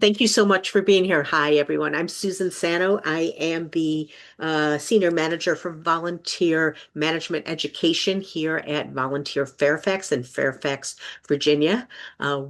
Thank you so much for being here. Hi, everyone. I'm Susan Sano. I am the Senior Manager for Volunteer Management Education here at Volunteer Fairfax in Fairfax, Virginia.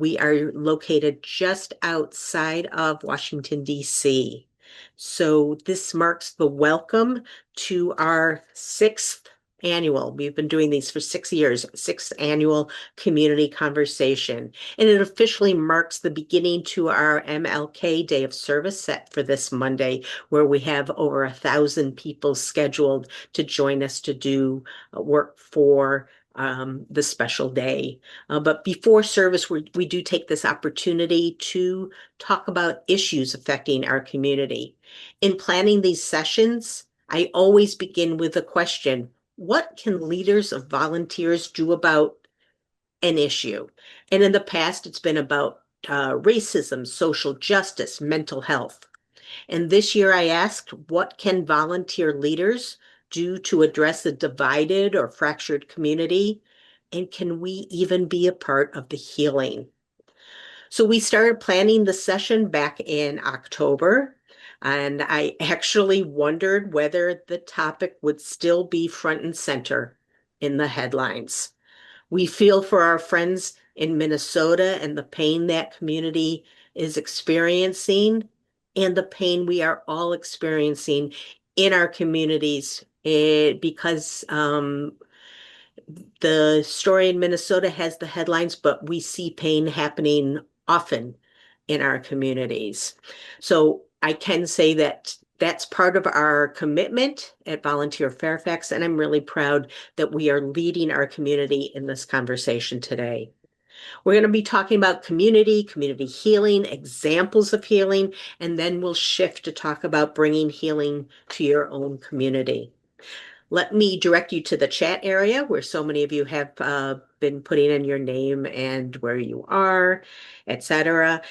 We are located just outside of Washington, D.C. So this marks the welcome to our sixth annual. We've been doing these for 6 years, sixth annual community conversation. And it officially marks the beginning to our MLK Day of Service set for this Monday, where we have over 1,000 people scheduled to join us to do work for the special day. But before service, we do take this opportunity to talk about issues affecting our community. In planning these sessions, I always begin with a question: what can leaders of volunteers do about an issue? And in the past, it's been about racism, social justice, mental health. And this year I asked, what can volunteer leaders do to address the divided or fractured community? And can we even be a part of the healing? So we started planning the session back in October. And I actually wondered whether the topic would still be front and center in the headlines. We feel for our friends in Minnesota and the pain that community is experiencing and the pain we are all experiencing in our communities because the story in Minnesota has the headlines, but we see pain happening often in our communities. So I can say that that's part of our commitment at Volunteer Fairfax, and I'm really proud that we are leading our community in this conversation today. We're going to be talking about community healing, examples of healing, and then we'll shift to talk about bringing healing to your own community. Let me direct you to the chat area where so many of you have been putting in your name and where you are, etc.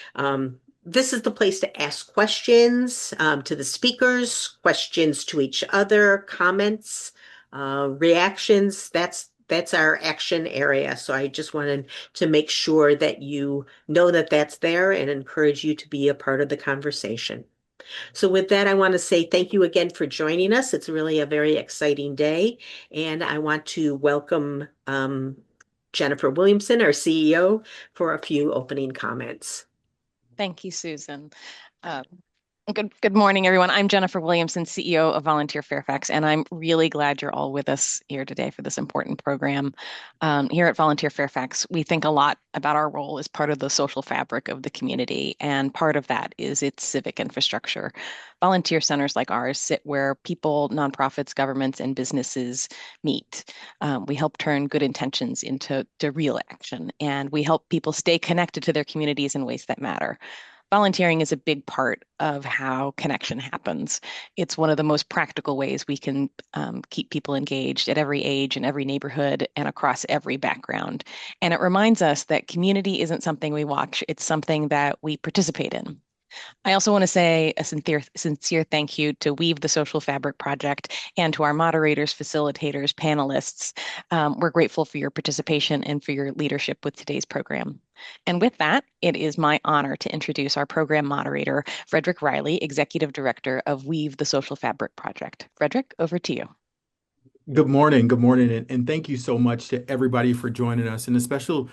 This is the place to ask questions to the speakers, questions to each other, comments, reactions. That's our action area. So I just wanted to make sure that you know that that's there and encourage you to be a part of the conversation. So with that, I want to say thank you again for joining us. It's really a very exciting day. And I want to welcome Jennifer Williamson, our CEO, for a few opening comments. Thank you, Susan. Uh, Good morning, everyone. I'm Jennifer Williamson, CEO of Volunteer Fairfax, and I'm really glad you're all with us here today for this important program. Here at Volunteer Fairfax, we think a lot about our role as part of the social fabric of the community, and part of that is its civic infrastructure. Volunteer centers like ours sit where people, nonprofits, governments, and businesses meet. We help turn good intentions into real action, and we help people stay connected to their communities in ways that matter. Volunteering is a big part of how connection happens. It's one of the most practical ways we can keep people engaged at every age, in every neighborhood, and across every background. And it reminds us that community isn't something we watch, it's something that we participate in. I also want to say a sincere thank you to Weave the Social Fabric Project and to our moderators, facilitators, panelists. We're grateful for your participation and for your leadership with today's program. And with that, it is my honor to introduce our program moderator, Frederick Riley, Executive Director of Weave the Social Fabric Project. Frederick, over to you. Good morning, and thank you so much to everybody for joining us, and a special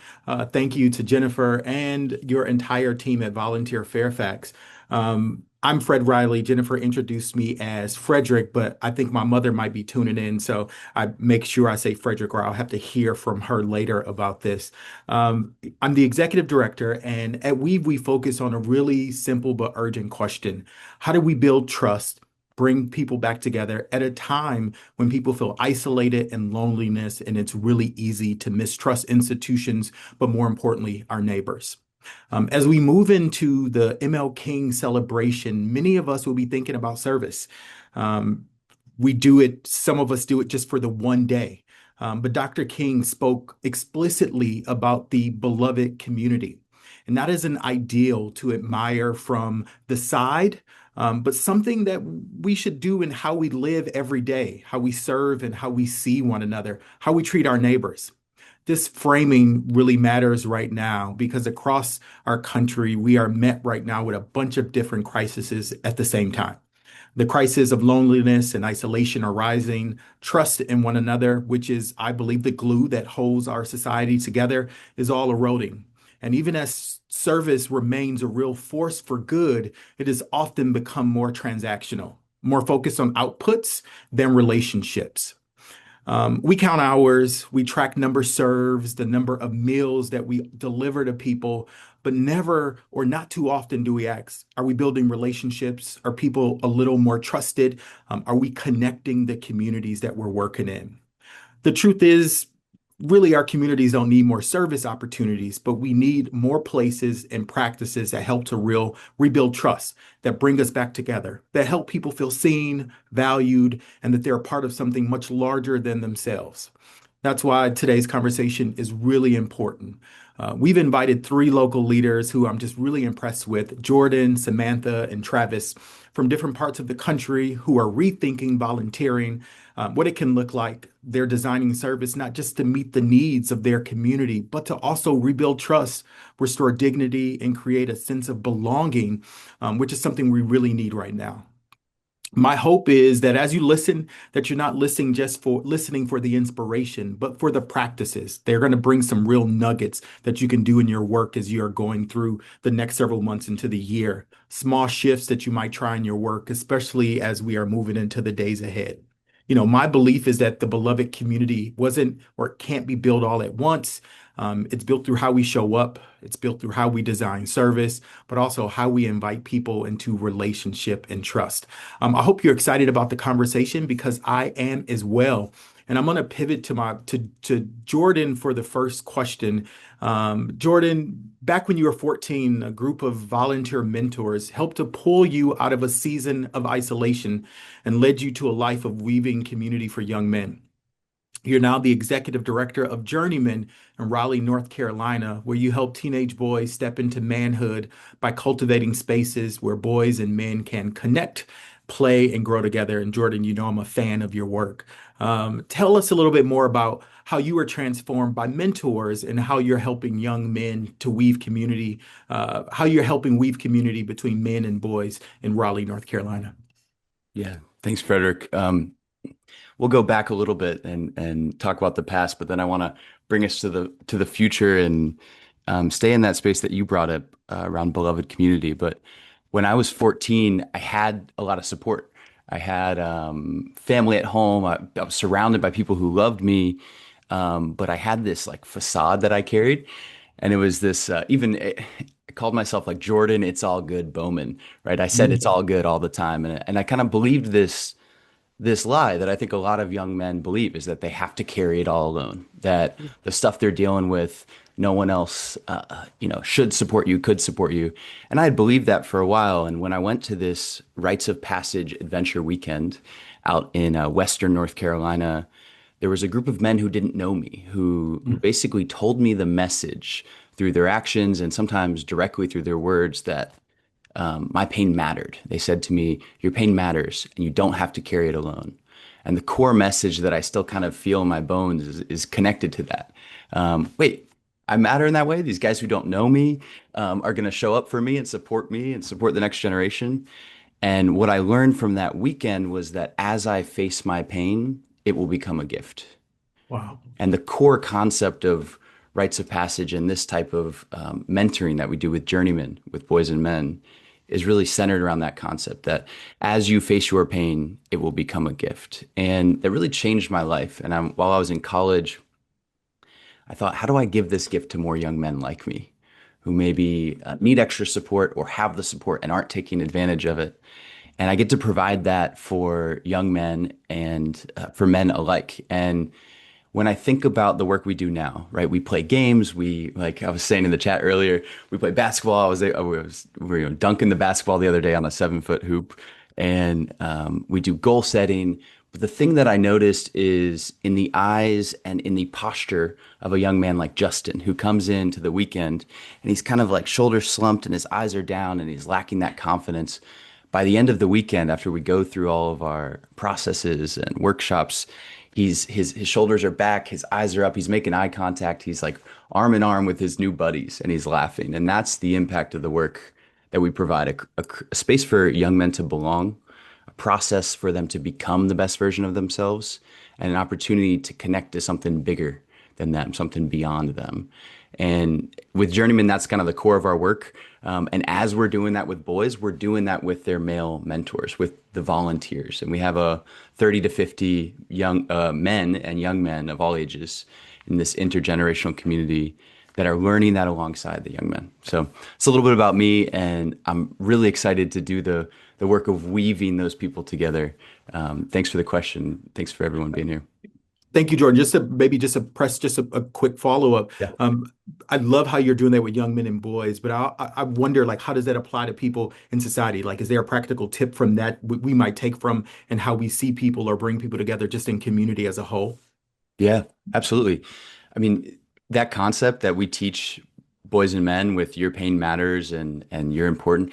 thank you to Jennifer and your entire team at Volunteer Fairfax. I'm Fred Riley. Jennifer introduced me as Frederick, but I think my mother might be tuning in, so I make sure I say Frederick, or I'll have to hear from her later about this. I'm the executive director, and at Weave, we focus on a really simple but urgent question: how do we build trust, bring people back together at a time when people feel isolated and loneliness, and it's really easy to mistrust institutions, but more importantly, our neighbors. As we move into the ML King celebration, many of us will be thinking about service. We do it, some of us do it just for the one day. But Dr. King spoke explicitly about the beloved community. And that is an ideal to admire from the side, but something that we should do in how we live every day, how we serve and how we see one another, how we treat our neighbors. this framing really matters right now because across our country, we are met right now with a bunch of different crises at the same time. The crisis of loneliness and isolation are rising. Trust in one another, which is, I believe, the glue that holds our society together, is all eroding. And even as service remains a real force for good, it has often become more transactional, more focused on outputs than relationships. We count hours, we track number serves, the number of meals that we deliver to people, but never or not too often do we ask, are we building relationships? Are people a little more trusted? Are we connecting the communities that we're working in? The truth is, really, our communities don't need more service opportunities, but we need more places and practices that help to rebuild trust, that bring us back together, that help people feel seen, valued, and that they're a part of something much larger than themselves. That's why today's conversation is really important. We've invited three local leaders who I'm just really impressed with, Jordan, Samantha, and Travis, from different parts of the country who are rethinking volunteering, what it can look like. They're designing service not just to meet the needs of their community, but to also rebuild trust, restore dignity, and create a sense of belonging, which is something we really need right now. My hope is that as you listen, that you're not listening for the inspiration, but for the practices. They're going to bring some real nuggets that you can do in your work as you are going through the next several months into the year. Small shifts that you might try in your work, especially as we are moving into the days ahead. My belief is that the beloved community wasn't or can't be built all at once. It's built through how we show up. It's built through how we design service, but also how we invite people into relationship and trust. I hope you're excited about the conversation because I am as well. And I'm going to pivot to Jordan for the first question. Jordan, back when you were 14, a group of volunteer mentors helped to pull you out of a season of isolation and led you to a life of weaving community for young men. You're now the executive director of Journeyman in Raleigh, North Carolina, where you help teenage boys step into manhood by cultivating spaces where boys and men can connect, play, and grow together. And Jordan, I'm a fan of your work. Tell us a little bit more about how you were transformed by mentors and how you're helping young men to weave community, how you're helping weave community between men and boys in Raleigh, North Carolina. Yeah, thanks, Frederick. We'll go back a little bit and talk about the past, but then I want to bring us to the future and stay in that space that you brought up around beloved community. But when I was 14, I had a lot of support. I had family at home. I was surrounded by people who loved me, but I had this like facade that I carried, and it was this I called myself like Jordan, it's all good Bowman, right? I said it's all good all the time, and I kind of believed this lie that I think a lot of young men believe is that they have to carry it all alone, that the stuff they're dealing with, no one else, should support you, could support you. And I had believed that for a while. And when I went to this Rites of Passage adventure weekend out in Western North Carolina, there was a group of men who didn't know me, who basically told me the message through their actions and sometimes directly through their words that my pain mattered. They said to me, your pain matters and you don't have to carry it alone. And the core message that I still kind of feel in my bones is connected to that. Wait, I matter in that way? These guys who don't know me are going to show up for me and support the next generation. And what I learned from that weekend was that as I face my pain, it will become a gift. Wow. And the core concept of rites of passage and this type of mentoring that we do with journeymen, with boys and men, is really centered around that concept that as you face your pain, it will become a gift. And that really changed my life. And while I was in college, I thought, how do I give this gift to more young men like me who maybe need extra support or have the support and aren't taking advantage of it? And I get to provide that for young men and for men alike. And when I think about the work we do now, right? We play games. Like I was saying in the chat earlier, we play basketball. We were dunking the basketball the other day on a 7-foot hoop, and we do goal setting. But the thing that I noticed is in the eyes and in the posture of a young man like Justin, who comes into the weekend and he's kind of like shoulders slumped and his eyes are down and he's lacking that confidence. By the end of the weekend, after we go through all of our processes and workshops, his shoulders are back, his eyes are up, he's making eye contact, he's like arm in arm with his new buddies, and he's laughing. And that's the impact of the work that we provide, a space for young men to belong, a process for them to become the best version of themselves, and an opportunity to connect to something bigger than them, something beyond them. And with Journeyman, that's kind of the core of our work. And as we're doing that with boys, we're doing that with their male mentors, with the volunteers. And we have a 30 to 50 young men and young men of all ages in this intergenerational community that are learning that alongside the young men. So it's a little bit about me, and I'm really excited to do the work of weaving those people together. Thanks for the question. Thanks for everyone being here. Thank you, Jordan. Just to press a quick follow-up. Yeah. I love how you're doing that with young men and boys, but I wonder, like, how does that apply to people in society? Like, is there a practical tip from that we might take from and how we see people or bring people together just in community as a whole? Yeah, absolutely. I mean, that concept that we teach boys and men with your pain matters and you're important,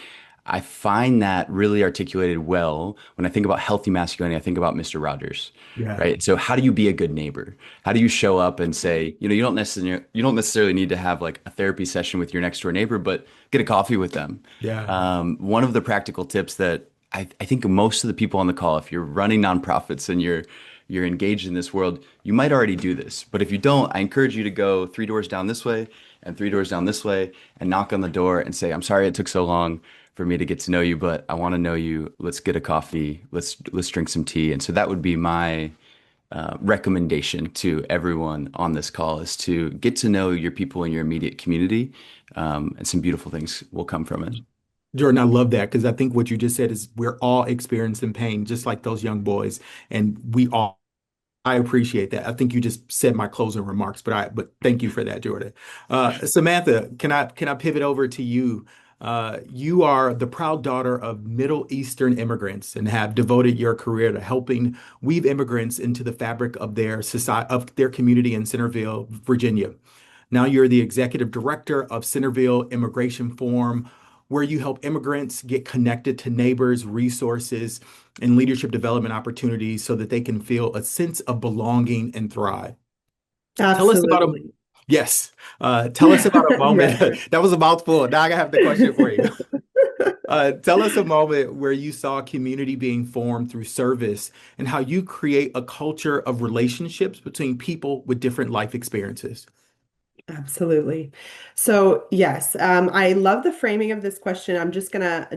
I find that really articulated well when I think about healthy masculinity. I think about Mr. Rogers, Yeah. right? So how do you be a good neighbor? How do you show up and say, you don't necessarily need to have like a therapy session with your next door neighbor, but get a coffee with them. Yeah. One of the practical tips that I think most of the people on the call, if you're running nonprofits and you're engaged in this world, you might already do this. But if you don't, I encourage you to go 3 doors down this way and 3 doors down this way and knock on the door and say, I'm sorry it took so long for me to get to know you, but I want to know you. Let's get a coffee. Let's drink some tea. And so that would be my recommendation to everyone on this call, is to get to know your people in your immediate community, and some beautiful things will come from it. Jordan, I love that, because I think what you just said is we're all experiencing pain, just like those young boys, and I appreciate that. I think you just said my closing remarks, but thank you for that, Jordan. Samantha, can I pivot over to you? You are the proud daughter of Middle Eastern immigrants and have devoted your career to helping weave immigrants into the fabric of their society, of their community in Centerville, Virginia. Now you're the executive director of Centerville Immigration Forum, where you help immigrants get connected to neighbors, resources, and leadership development opportunities so that they can feel a sense of belonging and thrive. Tell us about a Absolutely. Yes. Tell us about a moment. Yeah. That was a mouthful. Now I have the question for you. Tell us a moment where you saw community being formed through service and how you create a culture of relationships between people with different life experiences. Absolutely. So yes, I love the framing of this question. I'm just gonna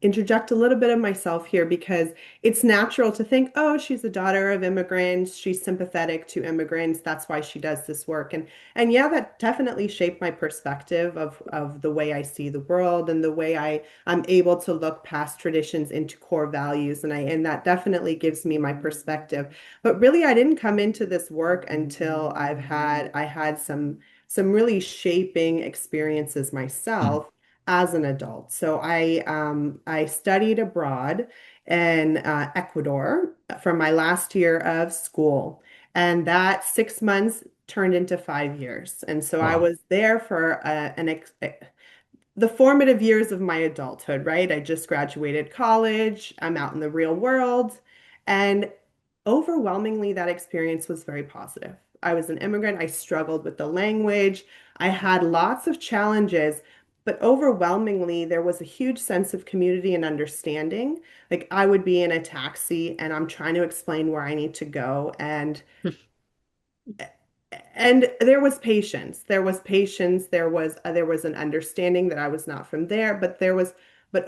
interject a little bit of myself here because it's natural to think, oh, she's the daughter of immigrants. She's sympathetic to immigrants. That's why she does this work. And yeah, that definitely shaped my perspective of the way I see the world and the way I'm able to look past traditions into core values. And that definitely gives me my perspective. But really, I didn't come into this work until I had some really shaping experiences Mm. myself as an adult. So I studied abroad in Ecuador from my last year of school, and that 6 months turned into 5 years. And so I Wow. was there for the formative years of my adulthood, right? I just graduated college. I'm out in the real world. And overwhelmingly, that experience was very positive. I was an immigrant. I struggled with the language. I had lots of challenges, but overwhelmingly, there was a huge sense of community and understanding. Like I would be in a taxi and I'm trying to explain where I need to go, and there was patience. There was patience. There was an understanding that I was not from there, but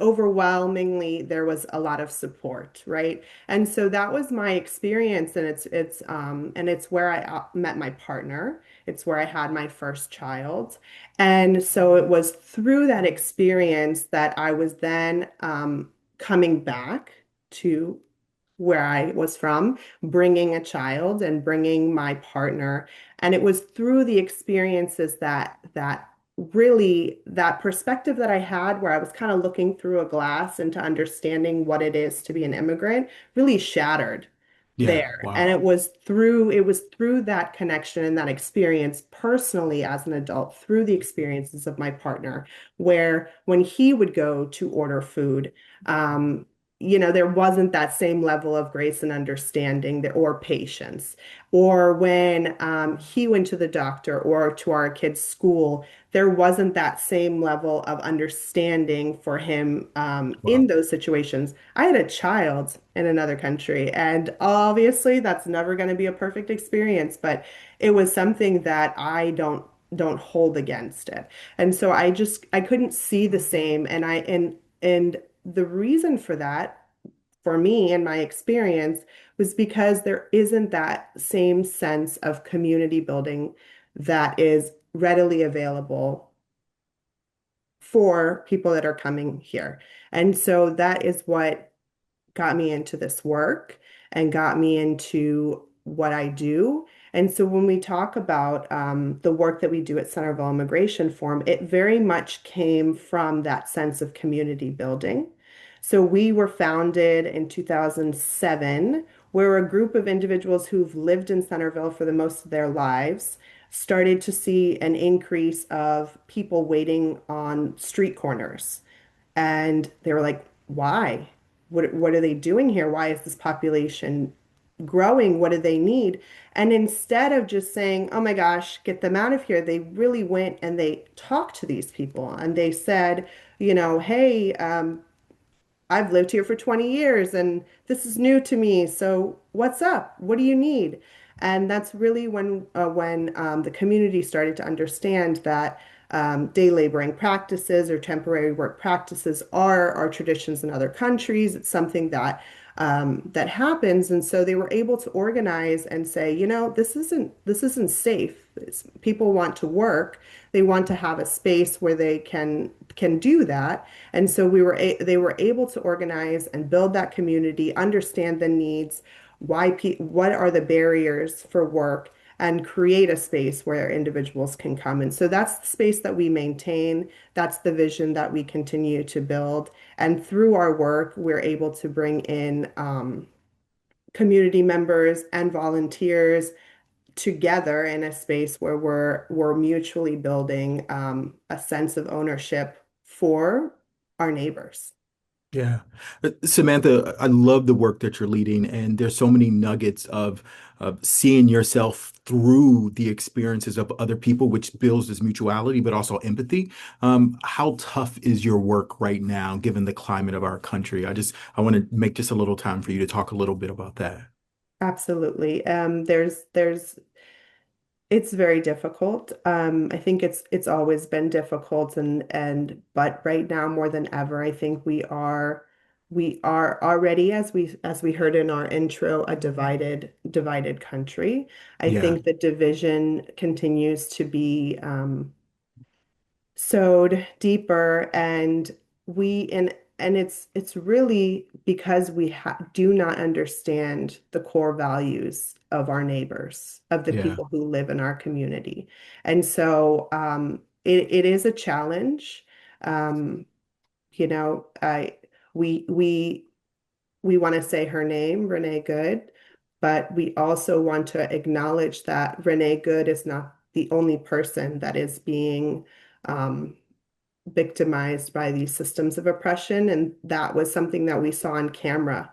overwhelmingly there was a lot of support, right? And so that was my experience, and it's where I met my partner. It's where I had my first child, and so it was through that experience that I was then coming back to where I was from, bringing a child and bringing my partner. And it was through the experiences that really that perspective that I had where I was kind of looking through a glass into understanding what it is to be an immigrant really shattered Yeah. there. And Wow. it was through that connection and that experience personally as an adult, through the experiences of my partner, where when he would go to order food, there wasn't that same level of grace and understanding or patience. Or when he went to the doctor or to our kids' school, there wasn't that same level of understanding for him in Wow. those situations. I had a child in another country, and obviously that's never going to be a perfect experience, but it was something that I don't hold against it. And so I couldn't see the same, and the reason for that, for me and my experience, was because there isn't that same sense of community building that is readily available for people that are coming here. And so that is what got me into this work and got me into what I do. And so when we talk about the work that we do at Centerville Immigration Forum, it very much came from that sense of community building. So we were founded in 2007. We're a group of individuals who've lived in Centerville for the most of their lives, started to see an increase of people waiting on street corners. And they were like, why? What are they doing here? Why is this population growing? What do they need? And instead of just saying, oh my gosh, get them out of here, they really went and they talked to these people and they said, hey, I've lived here for 20 years and this is new to me. So what's up? What do you need? And that's really when the community started to understand that day laboring practices or temporary work practices are our traditions in other countries. It's something that happens, and so they were able to organize and say, this isn't safe. People want to work. They want to have a space where they can do that. And so they were able to organize and build that community, understand the needs, what are the barriers for work, and create a space where individuals can come. And so that's the space that we maintain. That's the vision that we continue to build. And through our work, we're able to bring in community members and volunteers together in a space where we're mutually building a sense of ownership for our neighbors. Yeah. Samantha, I love the work that you're leading, and there's so many nuggets of seeing yourself through the experiences of other people, which builds this mutuality, but also empathy. How tough is your work right now, given the climate of our country? I want to make just a little time for you to talk a little bit about that. Absolutely. It's very difficult. I think it's always been difficult, but right now more than ever, I think we are already, as we heard in our intro, a divided country. I Yeah, think the division continues to be sewed deeper, and we and it's really because do not understand the core values of our neighbors, of the yeah, people who live in our community. And so it is a challenge. Um, I we want to say her name, Renee Good, but we also want to acknowledge that Renee Good is not the only person that is being um, victimized by these systems of oppression. And that was something that we saw on camera.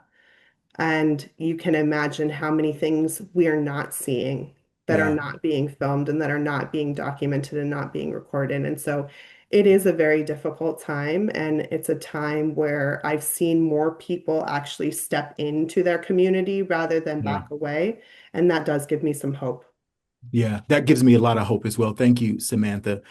And you can imagine how many things we are not seeing, that are yeah. not being filmed and that are not being documented and not being recorded. And so it is a very difficult time. And it's a time where I've seen more people actually step into their community rather than Yeah. back away. And that does give me some hope. Yeah, that gives me a lot of hope as well. Thank you, Samantha.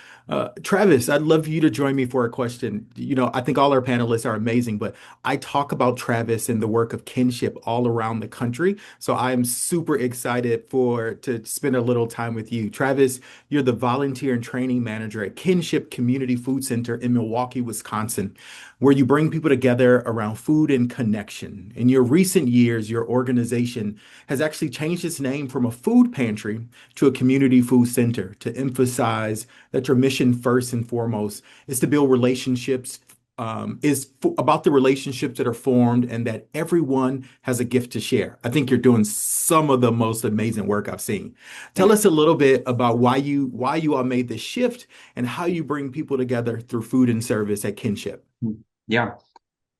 Travis, I'd love for you to join me for a question. I think all our panelists are amazing, but I talk about Travis and the work of kinship all around the country. So I'm super excited to spend a little time with you. Travis, you're the volunteer and training manager at Kinship Community Food Center in Milwaukee, Wisconsin, where you bring people together around food and connection. In your recent years, your organization has actually changed its name from a food pantry to a community food center to emphasize that your mission, first and foremost, is to build relationships, about the relationships that are formed and that everyone has a gift to share. I think you're doing some of the most amazing work I've seen. Tell us a little bit about why you all made this shift and how you bring people together through food and service at Kinship. Yeah.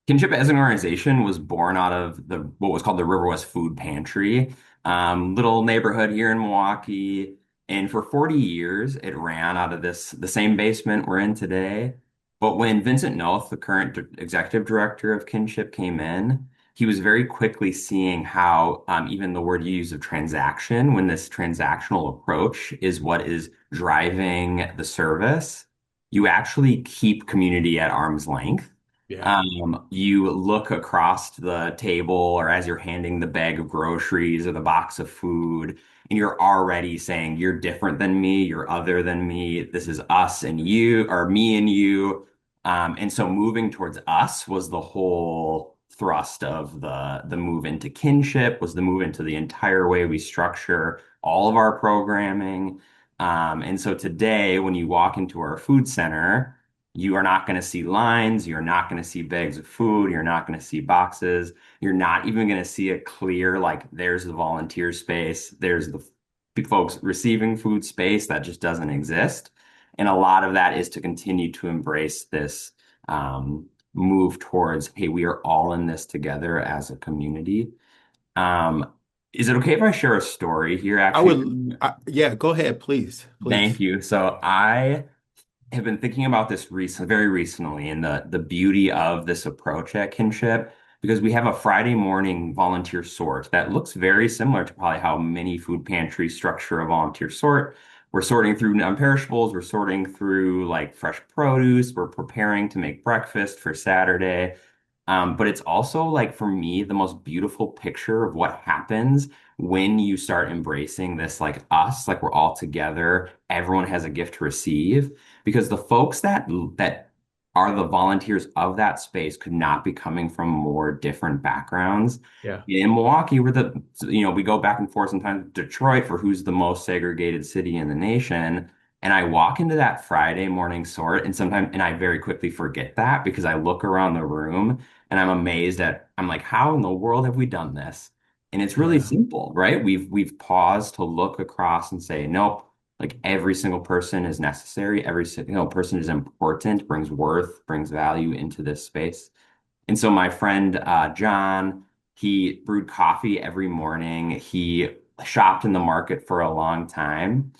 Kinship as an organization was born out of the what was called the River West Food Pantry, little neighborhood here in Milwaukee. And for 40 years, it ran out of the same basement we're in today. But when Vincent Noth, the current executive director of Kinship, came in, he was very quickly seeing how even the word you use of transaction, when this transactional approach is what is driving the service, you actually keep community at arm's length. Yeah. You look across the table or as you're handing the bag of groceries or the box of food, and you're already saying, you're different than me, you're other than me, this is us and you, or me and you. And so moving towards us was the whole thrust of the move into kinship, was the move into the entire way we structure all of our programming. And so today, when you walk into our food center, you are not going to see lines. You're not going to see bags of food. You're not going to see boxes. You're not even going to see a clear, like, there's the volunteer space. There's the folks receiving food space that just doesn't exist. And a lot of that is to continue to embrace this move towards, hey, we are all in this together as a community. Um, is it okay if I share a story here, I actually? would, yeah, go ahead, please, Thank please. you. So I have been thinking about this very recently and the beauty of this approach at Kinship because we have a Friday morning volunteer sort that looks very similar to probably how many food pantries structure a volunteer sort. We're sorting through non-perishables, we're sorting through like fresh produce, we're preparing to make breakfast for Saturday. But it's also like for me the most beautiful picture of what happens when you start embracing this like us, like we're all together, everyone has a gift to receive because the folks that are the volunteers of that space could not be coming from more different backgrounds. Yeah. In Milwaukee, we go back and forth sometimes Detroit for who's the most segregated city in the nation. And I walk into that Friday morning sort and I very quickly forget that because I look around the room and I'm like, how in the world have we done this? And it's really Yeah. simple, right? We've paused to look across and say, nope, like every single person is necessary. Every single person is important, brings worth, brings value into this space. And so my friend John, he brewed coffee every morning. He shopped in the market for a long time.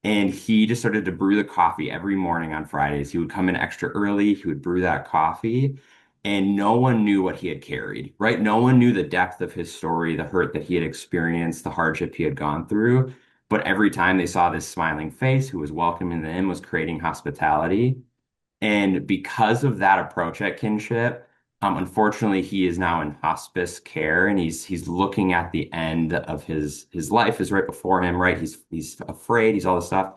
And he just started to brew the coffee every morning on Fridays. He would come in extra early, he would brew that coffee, and no one knew what he had carried, right? No one knew the depth of his story, the hurt that he had experienced, the hardship he had gone through. But every time they saw this smiling face who was welcoming them, was creating hospitality. And because of that approach at Kinship, unfortunately, he is now in hospice care and he's looking at the end of his life is right before him, right? He's afraid, he's all this stuff.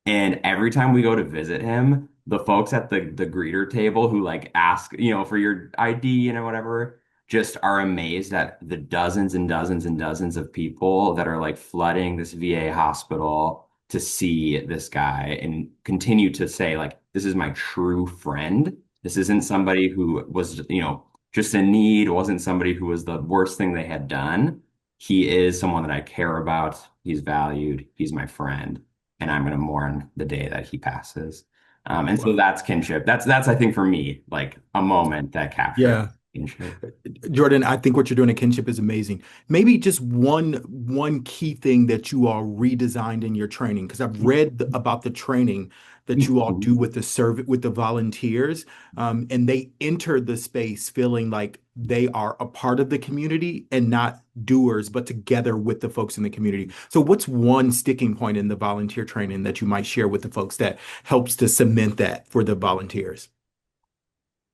And every time we go to visit him, the folks at the greeter table who like ask, for your ID and whatever, just are amazed at the dozens and dozens and dozens of people that are like flooding this VA hospital to see this guy and continue to say like, this is my true friend. This isn't somebody who was, just in need. It wasn't somebody who was the worst thing they had done. He is someone that I care about. He's valued. He's my friend and I'm going to mourn the day that he passes. And so Well, that's kinship. That's I think for me like a moment that captures yeah. kinship. Jordan, I think what you're doing at Kinship is amazing. Maybe just one key thing that you all redesigned in your training, because I've read about the training that you all do with the volunteers, and they enter the space feeling like they are a part of the community and not doers, but together with the folks in the community. So, what's one sticking point in the volunteer training that you might share with the folks that helps to cement that for the volunteers?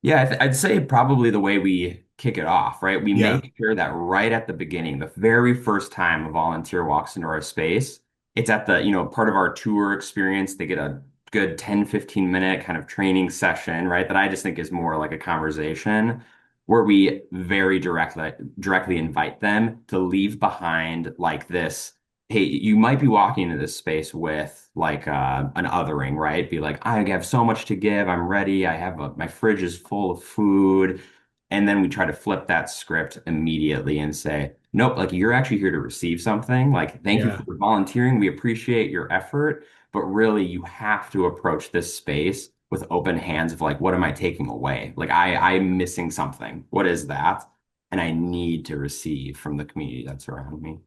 Yeah, I'd say probably the way we kick it off, right? We Yeah, make sure that right at the beginning, the very first time a volunteer walks into our space, it's at part of our tour experience. They get a good 10-15 minute kind of training session, right? That I just think is more like a conversation where we very directly invite them to leave behind like this. Hey, you might be walking into this space with like an othering, right? Be like, I have so much to give. I'm ready. My fridge is full of food. And then we try to flip that script immediately and say, nope, like you're actually here to receive something. Like, thank you yeah, for volunteering. We appreciate your effort, but really you have to approach this space with open hands of like, what am I taking away? Like I'm missing something. What is that? And I need to receive from the community that's around me.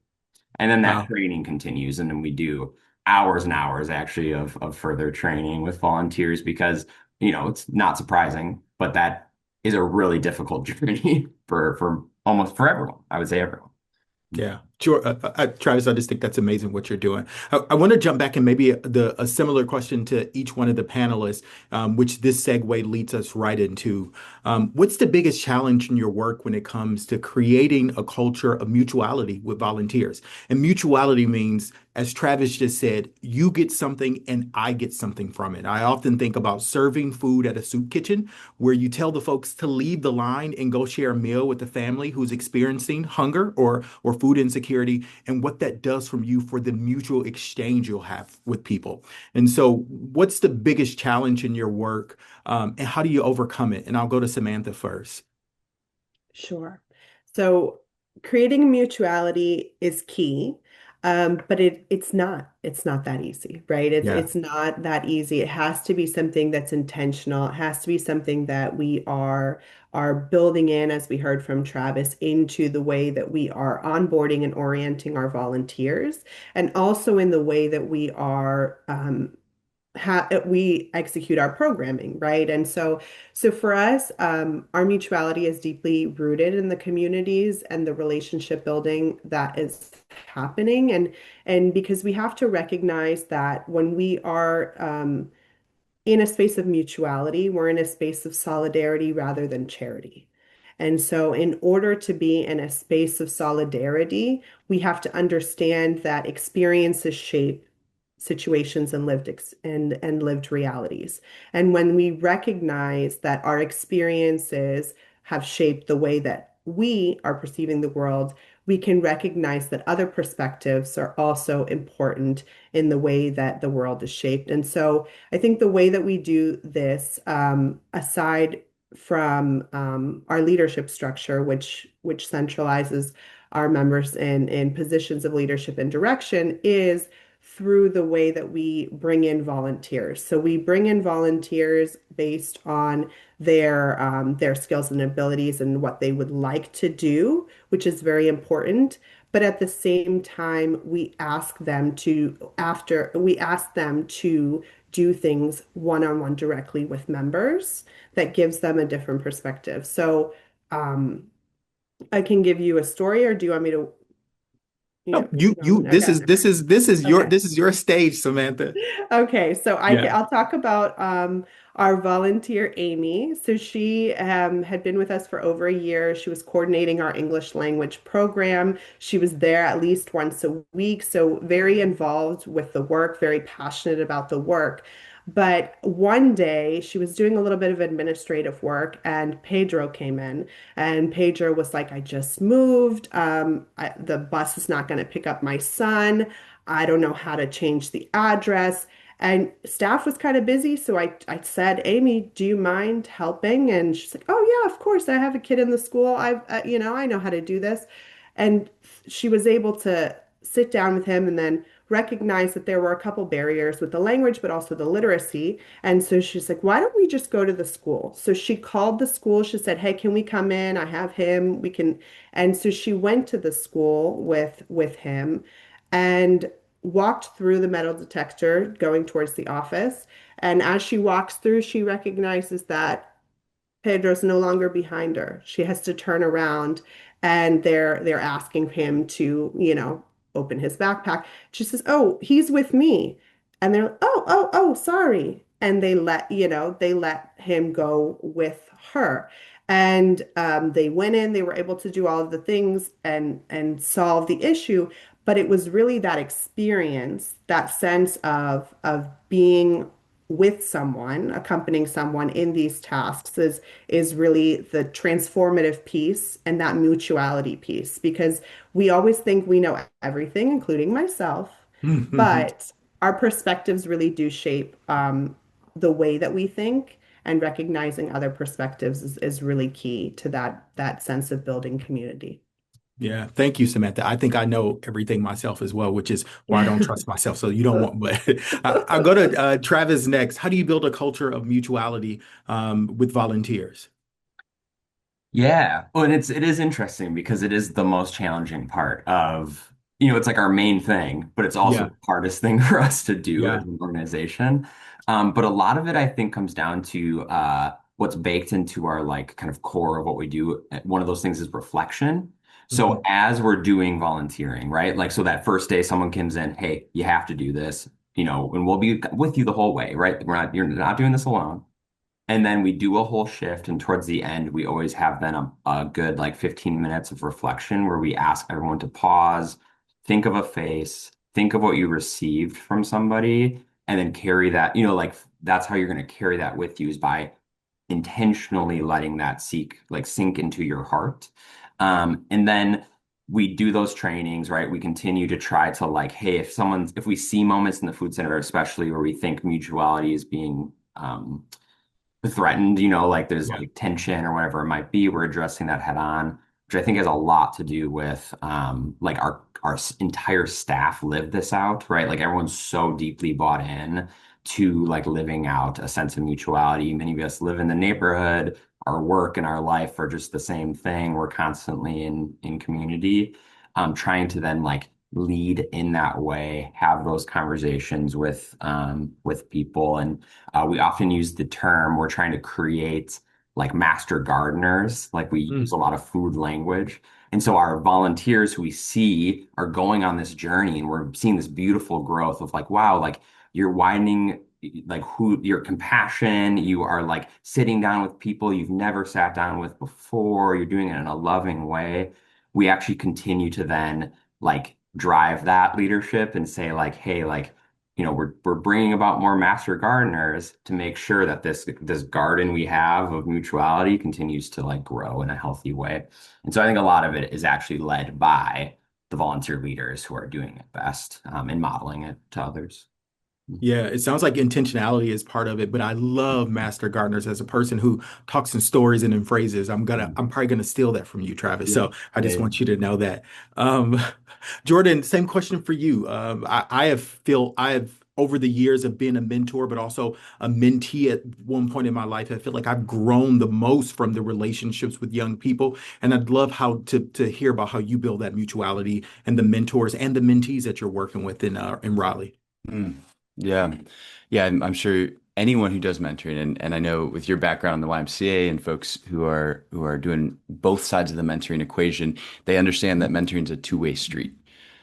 And then that Wow. training continues, and then we do hours and hours actually of further training with volunteers because, it's not surprising, but that is a really difficult journey for almost for everyone. I would say everyone. Yeah, sure. Travis, I just think that's amazing what you're doing. I want to jump back and maybe a similar question to each one of the panelists, which this segue leads us right into. What's the biggest challenge in your work when it comes to creating a culture of mutuality with volunteers? And mutuality means, as Travis just said, you get something and I get something from it. I often think about serving food at a soup kitchen where you tell the folks to leave the line and go share a meal with the family who's experiencing hunger or food insecurity, and what that does from you for the mutual exchange you'll have with people. And so, what's the biggest challenge in your work, and how do you overcome it? And I'll go to Samantha first. Sure. So creating mutuality is key, but it's not that easy, right? It's Yeah. it's not that easy. It has to be something that's intentional. It has to be something that we are building in, as we heard from Travis, into the way that we are onboarding and orienting our volunteers, and also in the way that we are how we execute our programming, right? And so for us, our mutuality is deeply rooted in the communities and the relationship building that is happening. And because we have to recognize that when we are in a space of mutuality, we're in a space of solidarity rather than charity. And so, in order to be in a space of solidarity, we have to understand that experiences shape situations and and lived realities. And when we recognize that our experiences have shaped the way that we are perceiving the world, we can recognize that other perspectives are also important in the way that the world is shaped. And so I think the way that we do this, aside from our leadership structure, which centralizes our members in positions of leadership and direction, is through the way that we bring in volunteers. So we bring in volunteers based on their skills and abilities and what they would like to do, which is very important. But at the same time, we ask them to do things one-on-one directly with members that gives them a different perspective. So I can give you a story, or do you want me to, No, keep going? this Okay. is Okay. this is your stage, Samantha. Okay, so Yeah. I'll talk about our volunteer Amy. So she had been with us for over a year. She was coordinating our English language program. She was there at least once a week, so very involved with the work, very passionate about the work. But one day she was doing a little bit of administrative work, and Pedro came in, and Pedro was like, "I just moved. The bus is not going to pick up my son. I don't know how to change the address." And staff was kind of busy, so I said, "Amy, do you mind helping?" And she's like, "Oh yeah, of course. I have a kid in the school. I know how to do this." And she was able to sit down with him and then recognize that there were a couple barriers with the language, but also the literacy. And so she's like, "Why don't we just go to the school?" So she called the school. She said, "Hey, can we come in? I have him. We can." And so she went to the school with him and walked through the metal detector going towards the office. And as she walks through, she recognizes that Pedro's no longer behind her. She has to turn around, and they're asking him to, open his backpack. She says, "Oh, he's with me." And they're like, "Oh, sorry." And they let him go with her. And they went in, they were able to do all of the things and solve the issue. But it was really that experience, that sense of being with someone, accompanying someone in these tasks is really the transformative piece and that mutuality piece, because we always think we know everything, including myself, but our perspectives really do shape the way that we think, and recognizing other perspectives is really key to that sense of building community. Yeah, thank you, Samantha. I think I know everything myself as well, which is why I don't trust myself. So you don't want, but I'll go to Travis next. How do you build a culture of mutuality with volunteers? Yeah. Well, and it is interesting because it is the most challenging part of, it's like our main thing, but it's also Yeah, the hardest thing for us to do as yeah. an organization. But a lot of it, I think, comes down to what's baked into our like kind of core of what we do. One of those things is reflection. So Mhm. as we're doing volunteering, right? Like, so that first day someone comes in, hey, you have to do this, and we'll be with you the whole way, right? You're not doing this alone. And then we do a whole shift, and towards the end, we always have then a good like 15 minutes of reflection where we ask everyone to pause, think of a face, think of what you received from somebody, and then carry that, like that's how you're going to carry that with you is by intentionally letting that sink into your heart. And then we do those trainings, right? We continue to try to like, hey, if we see moments in the food center, especially where we think mutuality is being, threatened, like there's Yeah. like tension or whatever it might be, we're addressing that head on, which I think has a lot to do with like our entire staff live this out, right? Like everyone's so deeply bought in to like living out a sense of mutuality. Many of us live in the neighborhood, our work and our life are just the same thing. We're constantly in community, trying to then like lead in that way, have those conversations with people. And we often use the term, we're trying to create like master gardeners, like we use Mm. a lot of food language. And so our volunteers who we see are going on this journey and we're seeing this beautiful growth of like, wow, like you're widening like who your compassion, you are like sitting down with people you've never sat down with before, you're doing it in a loving way. We actually continue to then like drive that leadership and say like, hey, like we're bringing about more master gardeners to make sure that this garden we have of mutuality continues to like grow in a healthy way. And so I think a lot of it is actually led by the volunteer leaders who are doing it best, and modeling it to others. Yeah, it sounds like intentionality is part of it, but I love master gardeners as a person who talks in stories and in phrases. I'm probably gonna steal that from you, Travis. Yeah. So I Yeah. just Yeah. want you to know that. Um, Jordan, same question for you. I have over the years of being a mentor, but also a mentee at one point in my life, I feel like I've grown the most from the relationships with young people. And I'd love how to hear about how you build that mutuality and the mentors and the mentees that you're working with in Raleigh. Mm. Yeah. Yeah, I'm sure anyone who does mentoring, and I know with your background in the YMCA and folks who are doing both sides of the mentoring equation, they understand that mentoring is a two-way street.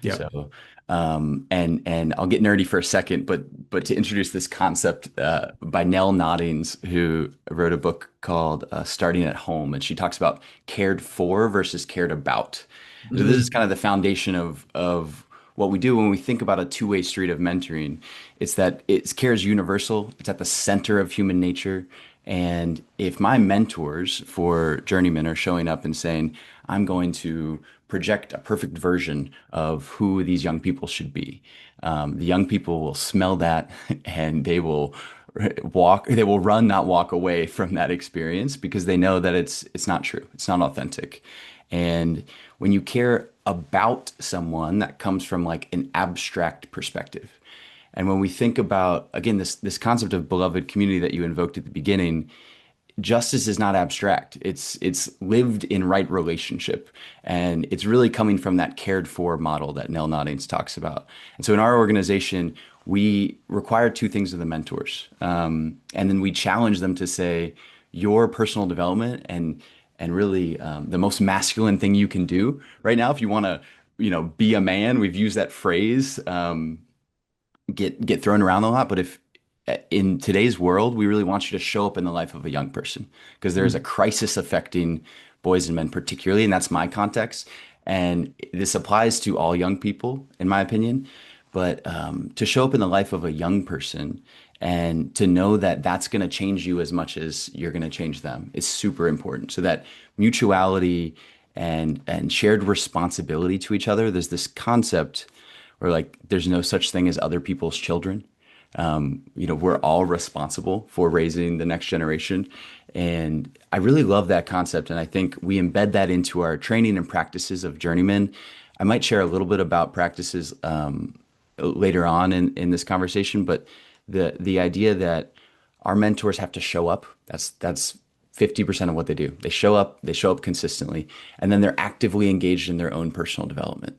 Yeah. So, and I'll get nerdy for a second, but to introduce this concept by Nell Noddings, who wrote a book called Starting at Home, and she talks about cared for versus cared about. And so this is Mm. kind of the foundation of what we do when we think about a two-way street of mentoring. It's that care is universal. It's at the center of human nature. And if my mentors for journeymen are showing up and saying, I'm going to project a perfect version of who these young people should be, the young people will smell that and they will run, not walk away from that experience because they know that it's not true. It's not authentic. And when you care about someone, that comes from like an abstract perspective. And when we think about, again, this concept of beloved community that you invoked at the beginning, justice is not abstract. It's lived in right relationship. And it's really coming from that cared for model that Nell Noddings talks about. And so in our organization, we require two things of the mentors. And then we challenge them to say, your personal development and really the most masculine thing you can do right now, if you want to, be a man, we've used that phrase. Get thrown around a lot, but if in today's world, we really want you to show up in the life of a young person because there is a Mm. crisis affecting boys and men particularly, and that's my context. And this applies to all young people, in my opinion. But to show up in the life of a young person and to know that that's going to change you as much as you're going to change them is super important. So that mutuality and shared responsibility to each other. There's this concept where like there's no such thing as other people's children. We're all responsible for raising the next generation. And I really love that concept. And I think we embed that into our training and practices of journeymen. I might share a little bit about practices later on in this conversation, but the idea that our mentors have to show up, that's 50% of what they do. They show up consistently, and then they're actively engaged in their own personal development.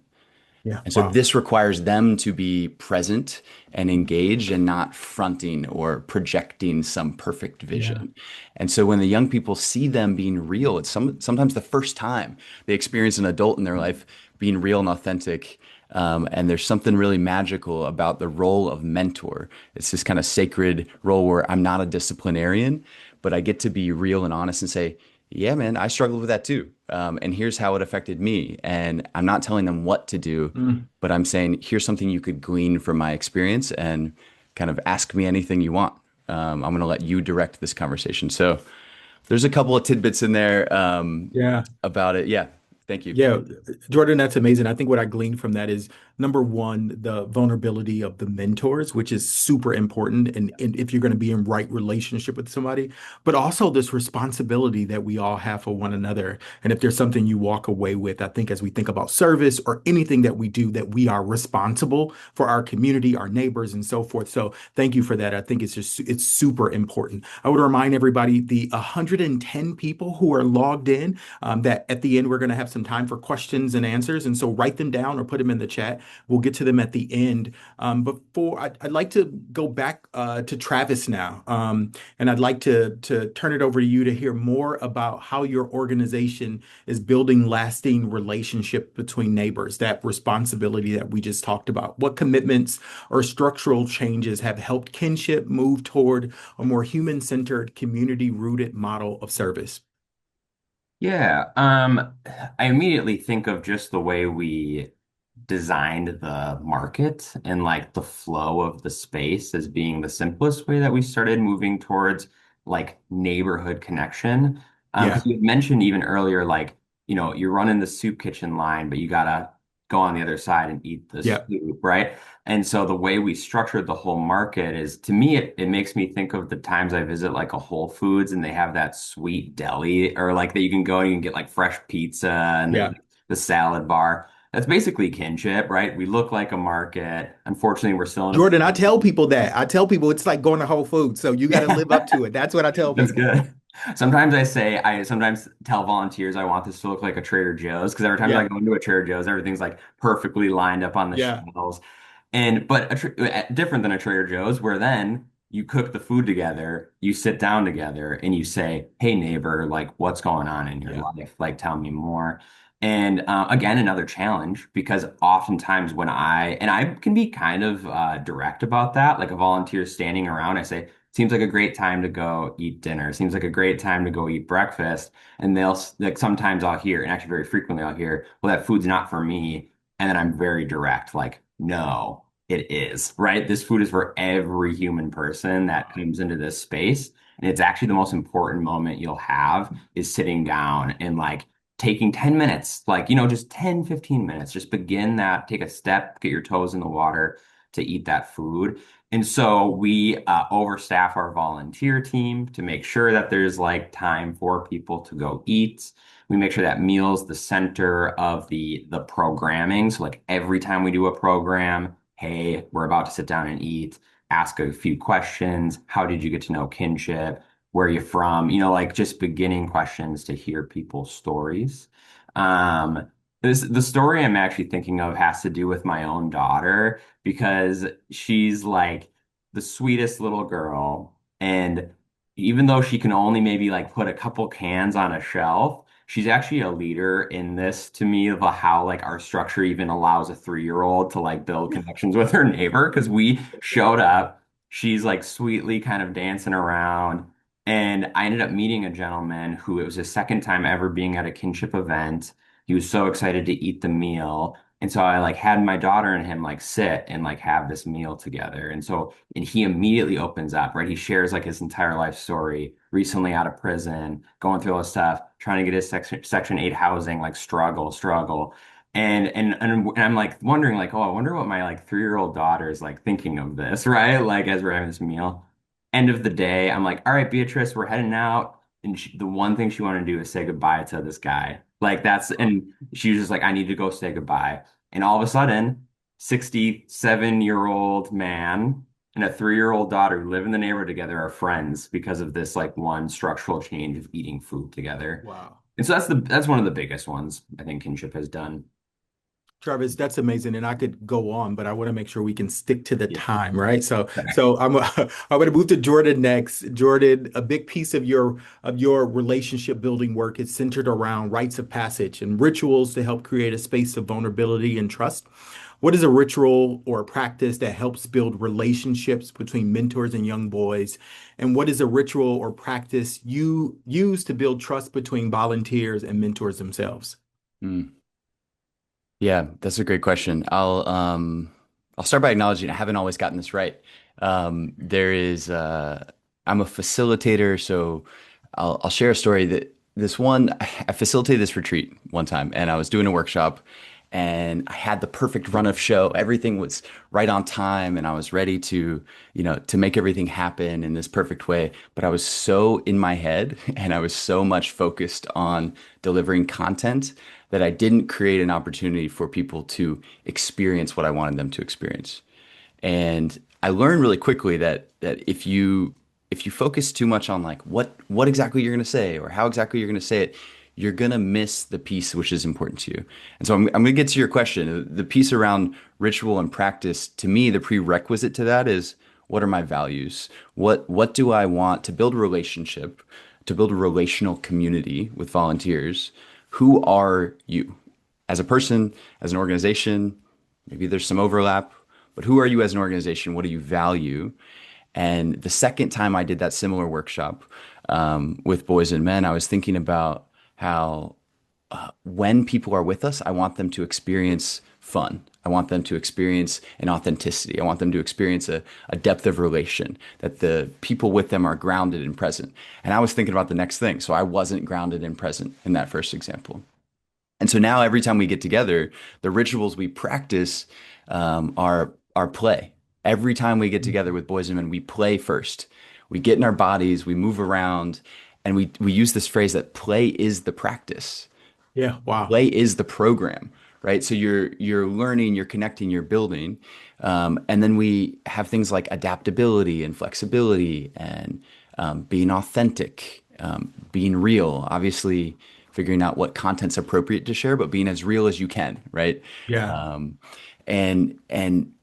Yeah. And so Wow. this requires them to be present and engaged and not fronting or projecting some perfect Yeah. vision. And so when the young people see them being real, it's sometimes the first time they experience an adult in their life being real and authentic. And there's something really magical about the role of mentor. It's this kind of sacred role where I'm not a disciplinarian, but I get to be real and honest and say, yeah, man, I struggled with that too. And here's how it affected me. And I'm not telling them what to do, Mm. but I'm saying, here's something you could glean from my experience and kind of ask me anything you want. I'm going to let you direct this conversation. So there's a couple of tidbits in there Yeah. about it. Yeah. Thank you. Yeah, Jordan, that's amazing. I think what I gleaned from that is number one, the vulnerability of the mentors, which is super important. And if you're going to be in right relationship with somebody, but also this responsibility that we all have for one another. And if there's something you walk away with, I think as we think about service or anything that we do, that we are responsible for our community, our neighbors, and so forth. So thank you for that. I think it's super important. I would remind everybody the 110 people who are logged in that at the end, we're going to have some time for questions and answers. And so write them down or put them in the chat. We'll get to them at the end. Before I'd like to go back to Travis now. And I'd like to turn it over to you to hear more about how your organization is building lasting relationship between neighbors, that responsibility that we just talked about. What commitments or structural changes have helped kinship move toward a more human-centered, community-rooted model of service? Yeah, I immediately think of just the way we designed the market and like the flow of the space as being the simplest way that we started moving towards like neighborhood connection. Yeah, Because you mentioned even earlier, like, you're running the soup kitchen line, but you gotta go on the other side and eat the yeah, soup, right? And so the way we structured the whole market is, to me, it makes me think of the times I visit like a Whole Foods and they have that sweet deli, or like that you can go and you can get like fresh pizza and there's yeah. the salad bar. That's basically kinship, right? We look like a market. Unfortunately, we're still in a Jordan, I tell people that. I tell people it's like going to Whole Foods, so you got to live up to it. That's what I tell That's people. good. I sometimes tell volunteers I want this to look like a Trader Joe's, because every time I Yeah, go into a Trader Joe's, everything's like perfectly lined up on the yeah, shelves. But different than a Trader Joe's, where then you cook the food together, you sit down together, and you say, "Hey neighbor, like what's going on in your yeah. life? Like tell me more." And again, another challenge, because oftentimes and I can be kind of direct about that, like a volunteer standing around, I say, "Seems like a great time to go eat dinner. Seems like a great time to go eat breakfast." And like sometimes I'll hear, and actually very frequently I'll hear, "Well, that food's not for me." And then I'm very direct, like, "No, it is," right? This food is for every human person that comes into this space. And it's actually the most important moment you'll have is sitting down and like taking 10 minutes, like, just 10, 15 minutes, just begin that, take a step, get your toes in the water to eat that food. And so we overstaff our volunteer team to make sure that there's like time for people to go eat. We make sure that meal's the center of the programming. So like every time we do a program, hey, we're about to sit down and eat, ask a few questions. How did you get to know kinship? Where are you from? Like just beginning questions to hear people's stories. Um, the story I'm actually thinking of has to do with my own daughter, because she's like the sweetest little girl. And even though she can only maybe like put a couple cans on a shelf, she's actually a leader in this, to me, of how like our structure even allows a 3-year-old to like build connections with her neighbor. Because we showed up, she's like sweetly kind of dancing around. And I ended up meeting a gentleman who, it was his second time ever being at a kinship event. He was so excited to eat the meal. And so I like had my daughter and him like sit and like have this meal together. And he immediately opens up, right? He shares like his entire life story, recently out of prison, going through all this stuff, trying to get his Section 8 housing, like struggle. And I'm like wondering like, oh, I wonder what my like 3-year-old daughter is like thinking of this, right? Like as we're having this meal. End of the day, I'm like, all right, Beatrice, we're heading out. And the one thing she wanted to do is say goodbye to this guy. Like and she was just like, I need to go say goodbye. And all of a sudden, 67-year-old man and a 3-year-old daughter who live in the neighborhood together are friends because of this like one structural change of eating food together. Wow. And so that's one of the biggest ones I think kinship has done. Travis, that's amazing, and I could go on, but I want to make sure we can stick to the Yeah. time, right? So I'm I'm going to move to Jordan next. Jordan, a big piece of your relationship building work is centered around rites of passage and rituals to help create a space of vulnerability and trust. What is a ritual or a practice that helps build relationships between mentors and young boys? And what is a ritual or practice you use to build trust between volunteers and mentors themselves? Mm. Yeah, that's a great question. I'll start by acknowledging I haven't always gotten this right. There is I'm a facilitator, so I'll share a story that this one I facilitated this retreat one time, and I was doing a workshop, and I had the perfect run of show. Everything was right on time, and I was ready to make everything happen in this perfect way. But I was so in my head, and I was so much focused on delivering content that I didn't create an opportunity for people to experience what I wanted them to experience. And I learned really quickly that if you focus too much on like what exactly you're going to say or how exactly you're going to say it, you're going to miss the piece which is important to you. And so I'm going to get to your question. The piece around ritual and practice, to me, the prerequisite to that is what are my values? What do I want to build a relationship, to build a relational community with volunteers? Who are you as a person, as an organization? Maybe there's some overlap, but who are you as an organization? What do you value? And the second time I did that similar workshop with boys and men, I was thinking about how when people are with us, I want them to experience fun. I want them to experience an authenticity. I want them to experience a depth of relation, that the people with them are grounded and present. And I was thinking about the next thing. So I wasn't grounded and present in that first example. And so now every time we get together, the rituals we practice are play. Every time we get together with boys and men, we play first. We get in our bodies, we move around, and we use this phrase that play is the practice. Yeah, wow. Play is the program, right? So you're learning, you're connecting, you're building, and then we have things like adaptability and flexibility and being authentic, being real. Obviously, figuring out what content's appropriate to share, but being as real as you can, right? Yeah. Um, and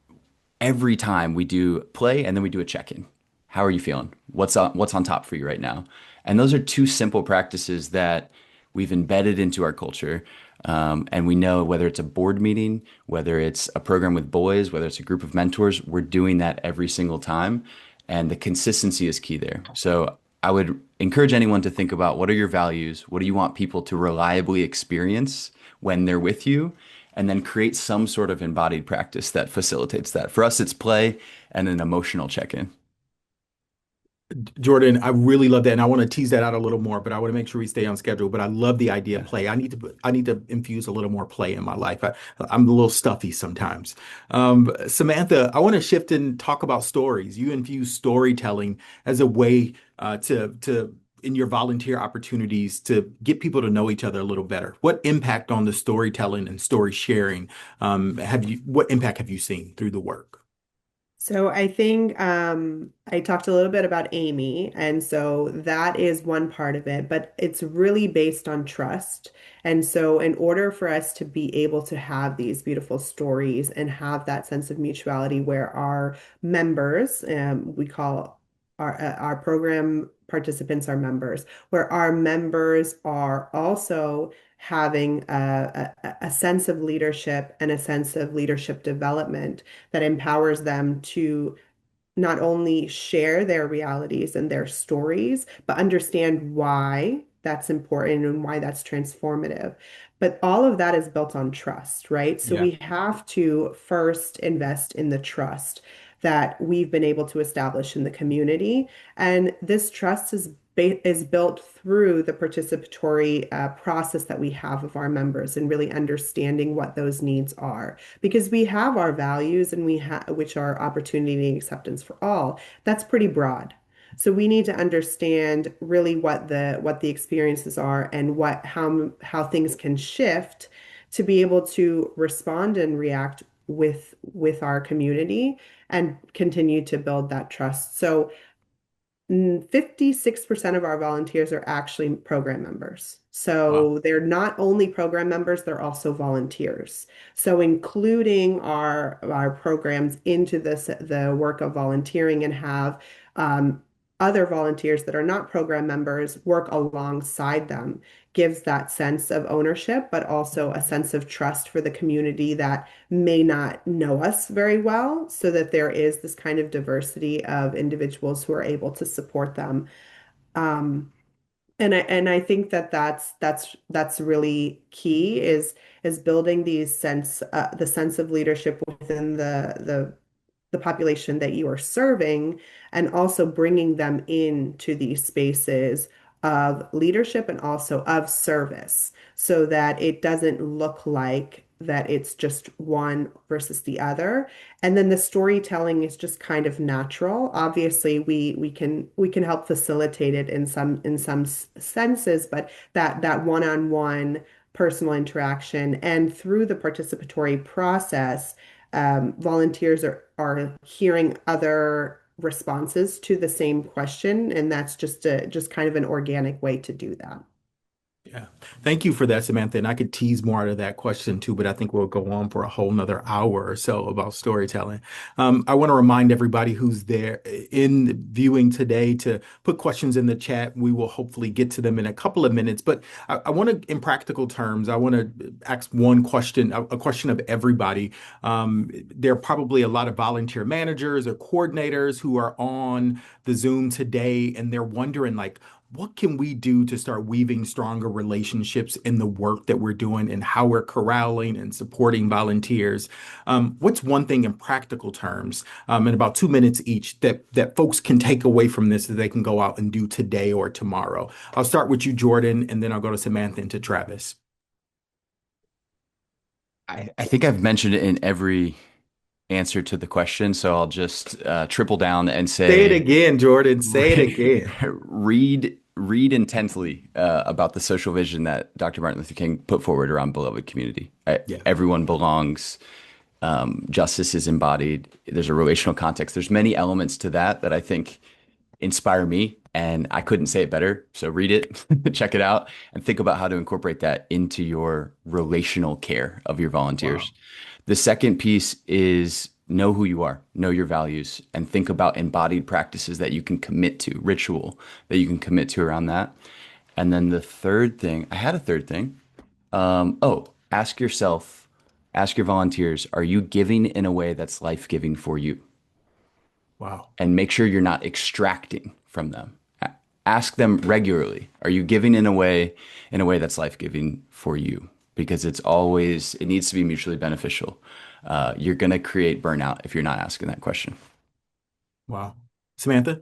every time we do play, and then we do a check-in. How are you feeling? What's on top for you right now? And those are two simple practices that we've embedded into our culture. And we know whether it's a board meeting, whether it's a program with boys, whether it's a group of mentors, we're doing that every single time. And the consistency is key there. So I would encourage anyone to think about what are your values? What do you want people to reliably experience when they're with you? And then create some sort of embodied practice that facilitates that. For us, it's play and an emotional check-in. Jordan, I really love that, and I want to tease that out a little more, but I want to make sure we stay on schedule. But I love the idea of Yeah. play. I need to infuse a little more play in my life. I'm a little stuffy sometimes. Samantha, I want to shift and talk about stories. You infuse storytelling as a way to in your volunteer opportunities to get people to know each other a little better. What impact on the storytelling and story sharing what impact have you seen through the work? So I think I talked a little bit about Amy, and so that is one part of it, but it's really based on trust. And so, in order for us to be able to have these beautiful stories and have that sense of mutuality where our members, we call our program participants our members, where our members are also having a sense of leadership and a sense of leadership development that empowers them to not only share their realities and their stories, but understand why that's important and why that's transformative. But all of that is built on trust, right? So Yeah. we have to first invest in the trust that we've been able to establish in the community. And this trust is is built through the participatory process that we have of our members and really understanding what those needs are. Because we have our values and we have, which are opportunity and acceptance for all. That's pretty broad. So we need to understand really what the experiences are and how things can shift to be able to respond and react with our community and continue to build that trust. So 56% of our volunteers are actually program members. Wow. So they're not only program members, they're also volunteers. So including our programs into the work of volunteering and have other volunteers that are not program members work alongside them gives that sense of ownership, but also a sense of trust for the community that may not know us very well, so that there is this kind of diversity of individuals who are able to support them. Um, and I think that that's really key is building the sense of leadership within the population that you are serving, and also bringing them into these spaces of leadership and also of service, so that it doesn't look like that it's just one versus the other. And then the storytelling is just kind of natural. Obviously, we can help facilitate it in some senses, but that one-on-one personal interaction and through the participatory process, volunteers are hearing other responses to the same question, and that's just kind of an organic way to do that. Yeah. Thank you for that, Samantha. And I could tease more out of that question too, but I think we'll go on for a whole nother hour or so about storytelling. I want to remind everybody who's there in viewing today to put questions in the chat. We will hopefully get to them in a couple of minutes, but I want to, in practical terms, I want to ask one question, a question of everybody. There are probably a lot of volunteer managers or coordinators who are on the Zoom today, and they're wondering, like, what can we do to start weaving stronger relationships in the work that we're doing and how we're corralling and supporting volunteers? What's one thing in practical terms, in about 2 minutes each, that folks can take away from this that they can go out and do today or tomorrow? I'll start with you, Jordan, and then I'll go to Samantha and to Travis. I think I've mentioned it in every answer to the question, so I'll just triple down and Say it say again, Jordan. Say it again. read intently about the social vision that Dr. Martin Luther King put forward around beloved community. Yeah. Everyone belongs. Justice is embodied. There's a relational context. There's many elements to that I think inspire me, and I couldn't say it better. So read it, check it out, and think about how to incorporate that into your relational care of your volunteers. Wow. The second piece is know who you are, know your values, and think about embodied practices that you can commit to, ritual that you can commit to around that. And then the third thing, I had a third thing. Ask yourself, ask your volunteers, are you giving in a way that's life-giving for you? Wow. And make sure you're not extracting from them. Ask them regularly, are you giving in a way that's life-giving for you? Because it needs to be mutually beneficial. You're going to create burnout if you're not asking that question. Wow. Samantha?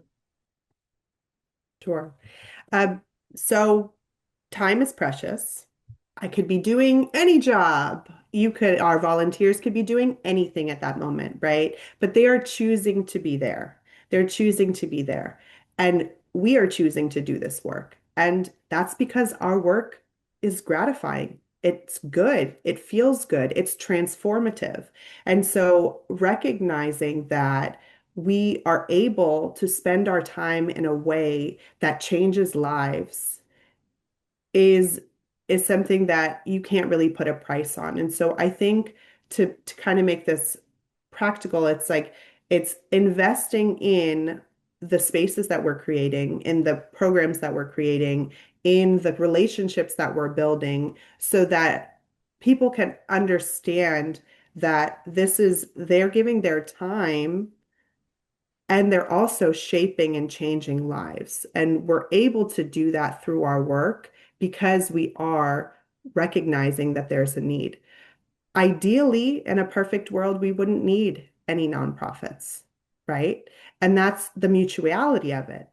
Sure. So time is precious. I could be doing any job. Our volunteers could be doing anything at that moment, right? But they are choosing to be there. They're choosing to be there. And we are choosing to do this work. And that's because our work is gratifying. It's good. It feels good. It's transformative. And so recognizing that we are able to spend our time in a way that changes lives is is something that you can't really put a price on. And so I think to kind of make this practical, it's like it's investing in the spaces that we're creating, in the programs that we're creating, in the relationships that we're building, so that people can understand that they're giving their time, and they're also shaping and changing lives. And we're able to do that through our work because we are recognizing that there's a need. Ideally, in a perfect world, we wouldn't need any nonprofits, right? And that's the mutuality of it.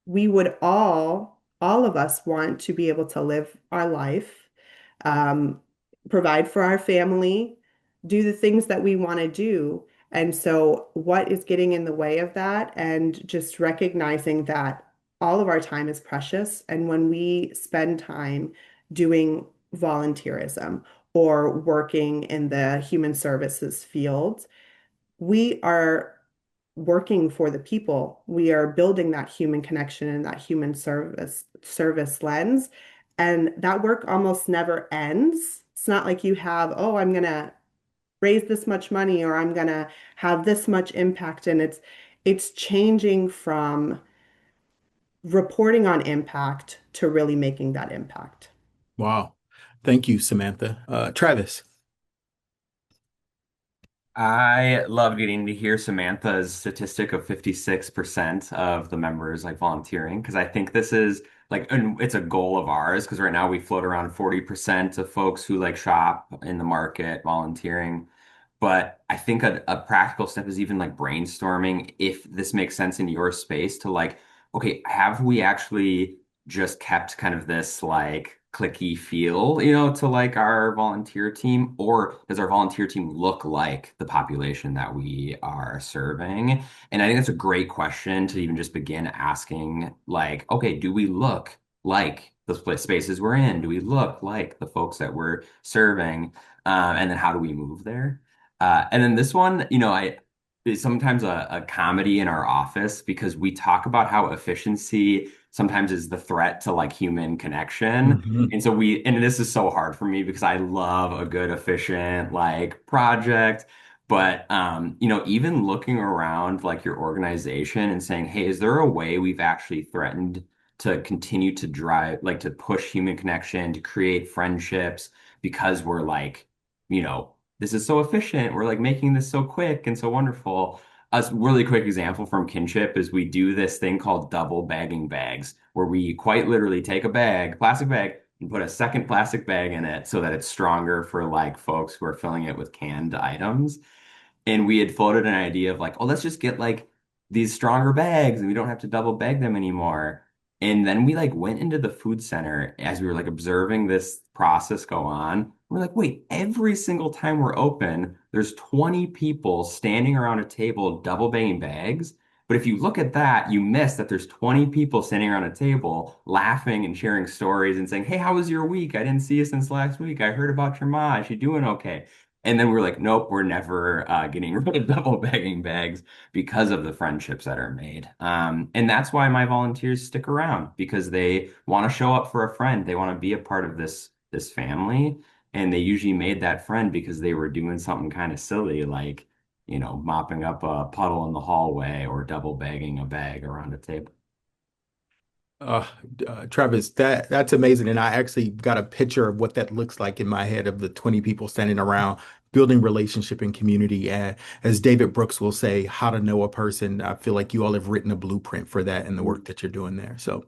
we would all of us want to be able to live our life, um, provide for our family, do the things that we want to do. And so, what is getting in the way of that? And just recognizing that all of our time is precious. And when we spend time doing volunteerism or working in the human services field, we are working for the people. We are building that human connection and that human service lens. And that work almost never ends. It's not like you have, oh, I'm gonna raise this much money or I'm gonna have this much impact. And it's changing from reporting on impact to really making that impact. Wow. Thank you, Samantha. Travis. I love getting to hear Samantha's statistic of 56% of the members like volunteering because I think this is like and it's a goal of ours because right now we float around 40% of folks who like shop in the market volunteering. But I think a practical step is even like brainstorming if this makes sense in your space to like, okay, have we actually just kept kind of this like clicky feel, to like our volunteer team, or does our volunteer team look like the population that we are serving? And I think that's a great question to even just begin asking, like, okay, do we look like the spaces we're in? Do we look like the folks that we're serving? And then how do we move there? And then this one, is sometimes a comedy in our office because we talk about how efficiency sometimes is the threat to like human connection. Mhm. And so and this is so hard for me because I love a good, efficient like project. But even looking around like your organization and saying, hey, is there a way we've actually threatened to continue to drive, like to push human connection, to create friendships because we're like, you know, this is so efficient. We're like making this so quick and so wonderful. A really quick example from kinship is we do this thing called double bagging bags, where we quite literally take a bag, plastic bag, and put a second plastic bag in it so that it's stronger for like folks who are filling it with canned items. And we had floated an idea of like, oh, let's just get like these stronger bags and we don't have to double bag them anymore. And then we like went into the food center as we were like observing this process go on. We're like, wait, every single time we're open, there's 20 people standing around a table double bagging bags. But if you look at that, you miss that there's 20 people standing around a table laughing and sharing stories and saying, hey, how was your week? I didn't see you since last week. I heard about your ma. Is she doing okay? And then we're like, nope, we're never getting rid of double bagging bags because of the friendships that are made. And that's why my volunteers stick around because they want to show up for a friend. They want to be a part of this family. And they usually made that friend because they were doing something kind of silly, like, mopping up a puddle in the hallway or double bagging a bag around a table. Uh, Travis, that's amazing. And I actually got a picture of what that looks like in my head of the 20 people standing around building relationship and community. And as David Brooks will say, how to know a person. I feel like you all have written a blueprint for that in the work that you're doing there. So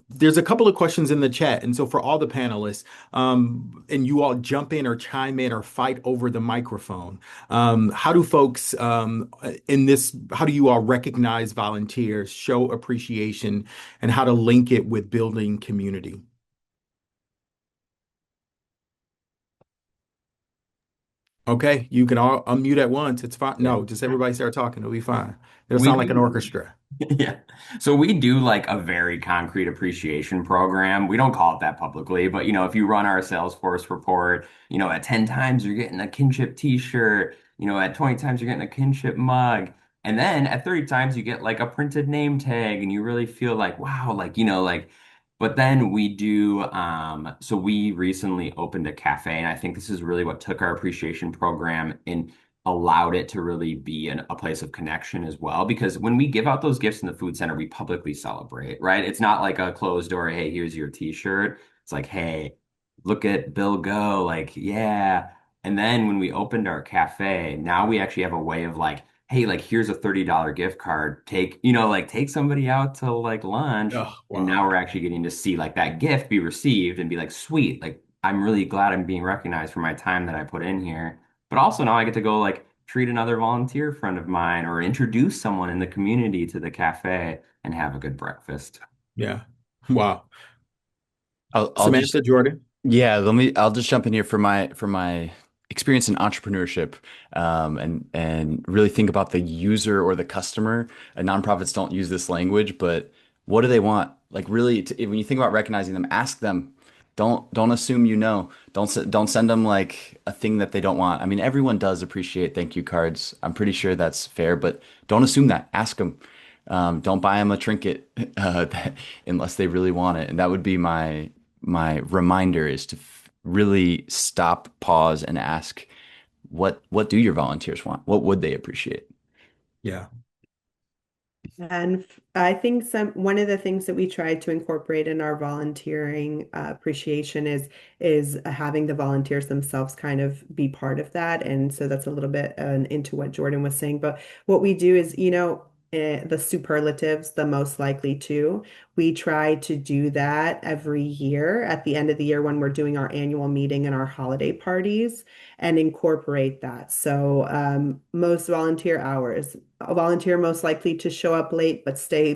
there's a couple of questions in the chat. And so for all the panelists, and you all jump in or chime in or fight over the microphone, how do folks how do you all recognize volunteers, show appreciation, and how to link it with building community? Okay, you can all unmute at once. It's fine. Yeah. No, just everybody start talking. It'll be fine. It'll We sound like an do. orchestra. Yeah. So we do like a very concrete appreciation program. We don't call it that publicly, but if you run our Salesforce report, at 10 times you're getting a kinship t-shirt, at 20 times you're getting a kinship mug. And then at 30 times you get like a printed name tag and you really feel like, wow, like, but then we do, so we recently opened a cafe, and I think this is really what took our appreciation program and allowed it to really be a place of connection as well. Because when we give out those gifts in the food center, we publicly celebrate, right? It's not like a closed door, hey, here's your t-shirt. It's like, hey, look at Bill go, like, yeah. And then when we opened our cafe, now we actually have a way of like, hey, like here's a $30 gift card. Take somebody out to like lunch. Oh, And wow. now we're actually getting to see like that gift be received and be like, sweet, like I'm really glad I'm being recognized for my time that I put in here. But also now I get to go like treat another volunteer friend of mine or introduce someone in the community to the cafe and have a good breakfast. Yeah. Wow. I'll just Samantha, Jordan. Yeah, I'll just jump in here for my experience in entrepreneurship, and really think about the user or the customer. Nonprofits don't use this language, but what do they want? Like really, when you think about recognizing them, ask them. Don't assume you know. Don't send them like a thing that they don't want. I mean, everyone does appreciate thank you cards. I'm pretty sure that's fair, but don't assume that. Ask them. Don't buy them a trinket unless they really want it. And that would be my reminder is to really stop, pause, and ask, what do your volunteers want? What would they appreciate? Yeah. And I think one of the things that we tried to incorporate in our volunteering appreciation is having the volunteers themselves kind of be part of that. And so that's a little bit into what Jordan was saying. But what we do is, the superlatives, the most likely to, we try to do that every year at the end of the year when we're doing our annual meeting and our holiday parties and incorporate that. So most volunteer hours, a volunteer most likely to show up late but stay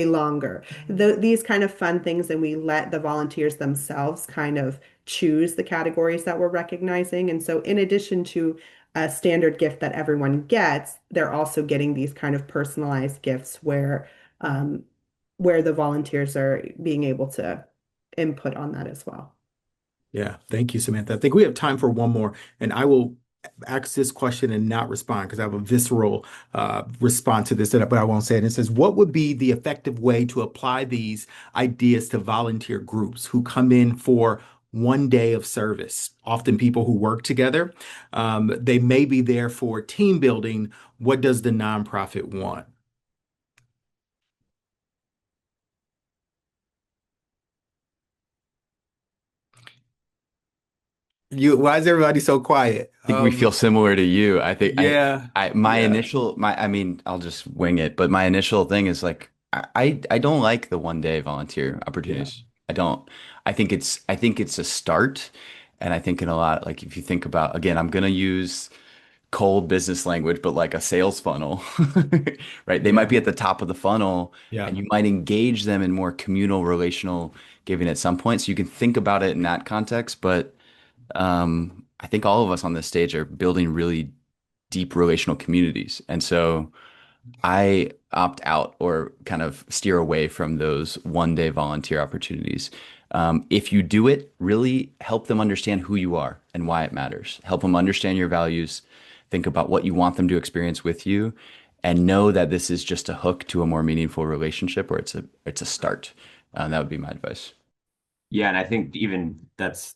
longer. These kind of fun things, and we let the volunteers themselves kind of choose the categories that we're recognizing. And so in addition to a standard gift that everyone gets, they're also getting these kind of personalized gifts where the volunteers are being able to input on that as well. Yeah. Thank you, Samantha. I think we have time for one more, and I will ask this question and not respond because I have a visceral response to this, but I won't say it. It says, what would be the effective way to apply these ideas to volunteer groups who come in for one day of service? Often people who work together, they may be there for team building. What does the nonprofit want? Why is everybody so quiet? I think we feel similar to you. I think Yeah, my yeah, initial I mean, I'll just wing it, but my initial thing is like I don't like the 1 day volunteer yeah, opportunities. I don't. I think it's a start, and I think in a lot like if you think about again, I'm gonna use cold business language, but like a sales funnel, right? They might yeah, be at the top of the funnel, yeah, and you might engage them in more communal, relational giving at some point. So you can think about it in that context, but I think all of us on this stage are building really deep relational communities. And so I opt out or kind of steer away from those 1 day volunteer opportunities. If you do it, really help them understand who you are and why it matters. Help them understand your values. Think about what you want them to experience with you, and know that this is just a hook to a more meaningful relationship, or it's a start. That would be my advice. Yeah, and I think even that's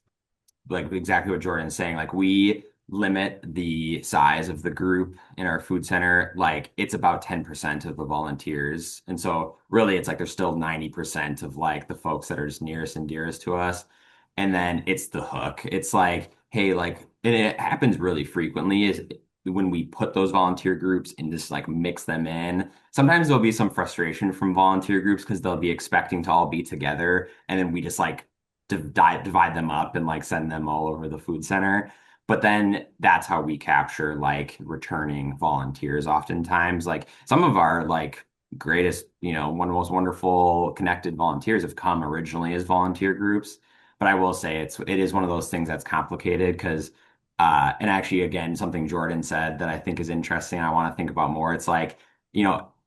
like exactly what Jordan's saying. Like we limit the size of the group in our food center. Like it's about 10% of the volunteers. And so really it's like there's still 90% of like the folks that are just nearest and dearest to us. And then it's the hook. It's like, hey, like, and it happens really frequently is when we put those volunteer groups and just like mix them in. Sometimes there'll be some frustration from volunteer groups because they'll be expecting to all be together. And then we just like divide them up and like send them all over the food center. But then that's how we capture like returning volunteers oftentimes. Like some of our like greatest, one of the most wonderful connected volunteers have come originally as volunteer groups. But I will say it is one of those things that's complicated because and actually again something Jordan said that I think is interesting. I want to think about more. It's like,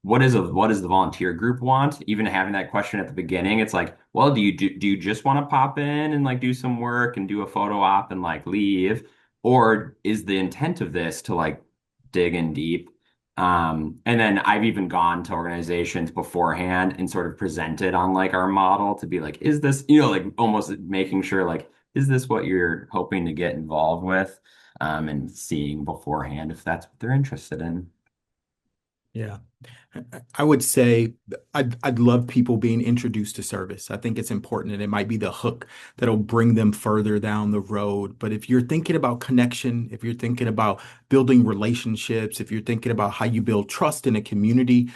what does the volunteer group want? Even having that question at the beginning, it's like, well, do you just want to pop in and like do some work and do a photo op and like leave? Or is the intent of this to like dig in deep? And then I've even gone to organizations beforehand and sort of presented on like our model to be like, is this, like almost making sure like, is this what you're hoping to get involved with? And seeing beforehand if that's what they're interested in. Yeah. I would say I'd love people being introduced to service. I think it's important and it might be the hook that'll bring them further down the road. But if you're thinking about connection, if you're thinking about building relationships, if you're thinking about how you build trust in a community,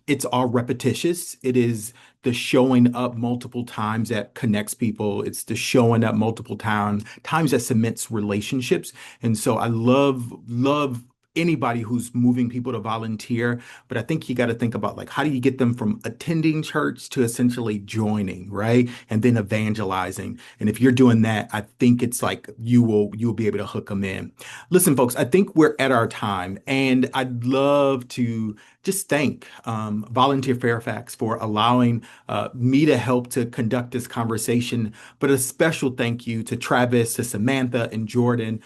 it's all repetitious. It is the showing up multiple times that connects people. It's the showing up multiple times that cements relationships. And so I love anybody who's moving people to volunteer, but I think you got to think about like how do you get them from attending church to essentially joining, right? And then evangelizing. And if you're doing that, I think it's like you'll be able to hook them in. Listen, folks, I think we're at our time, and I'd love to just thank Volunteer Fairfax for allowing me to help to conduct this conversation. But a special thank you to Travis, to Samantha, and Jordan,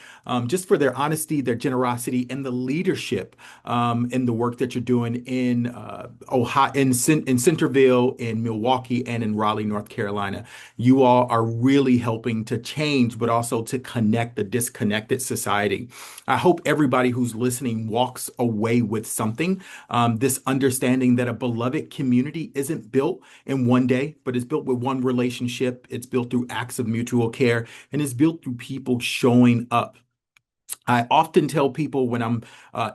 just for their honesty, their generosity, and the leadership in the work that you're doing in Ohio, in Centerville, in Milwaukee, and in Raleigh, North Carolina. You all are really helping to change, but also to connect the disconnected society. I hope everybody who's listening walks away with something. This understanding that a beloved community isn't built in one day, but it's built with one relationship. It's built through acts of mutual care, and it's built through people showing up. I often tell people when I'm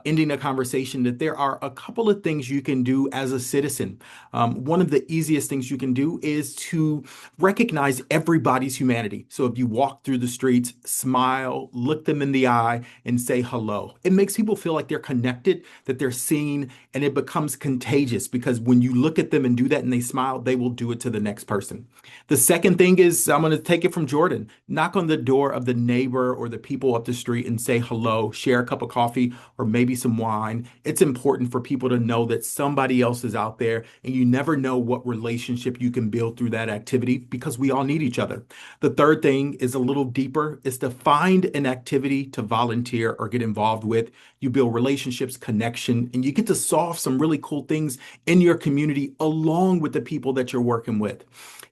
ending a conversation that there are a couple of things you can do as a citizen. One of the easiest things you can do is to recognize everybody's humanity. So if you walk through the streets, smile, look them in the eye, and say hello. It makes people feel like they're connected, that they're seen, and it becomes contagious because when you look at them and do that and they smile, they will do it to the next person. The second thing is I'm going to take it from Jordan. Knock on the door of the neighbor or the people up the street and say hello, share a cup of coffee or maybe some wine. It's important for people to know that somebody else is out there, and you never know what relationship you can build through that activity because we all need each other. The third thing is a little deeper, is to find an activity to volunteer or get involved with. You build relationships, connection, and you get to solve some really cool things in your community along with the people that you're working with.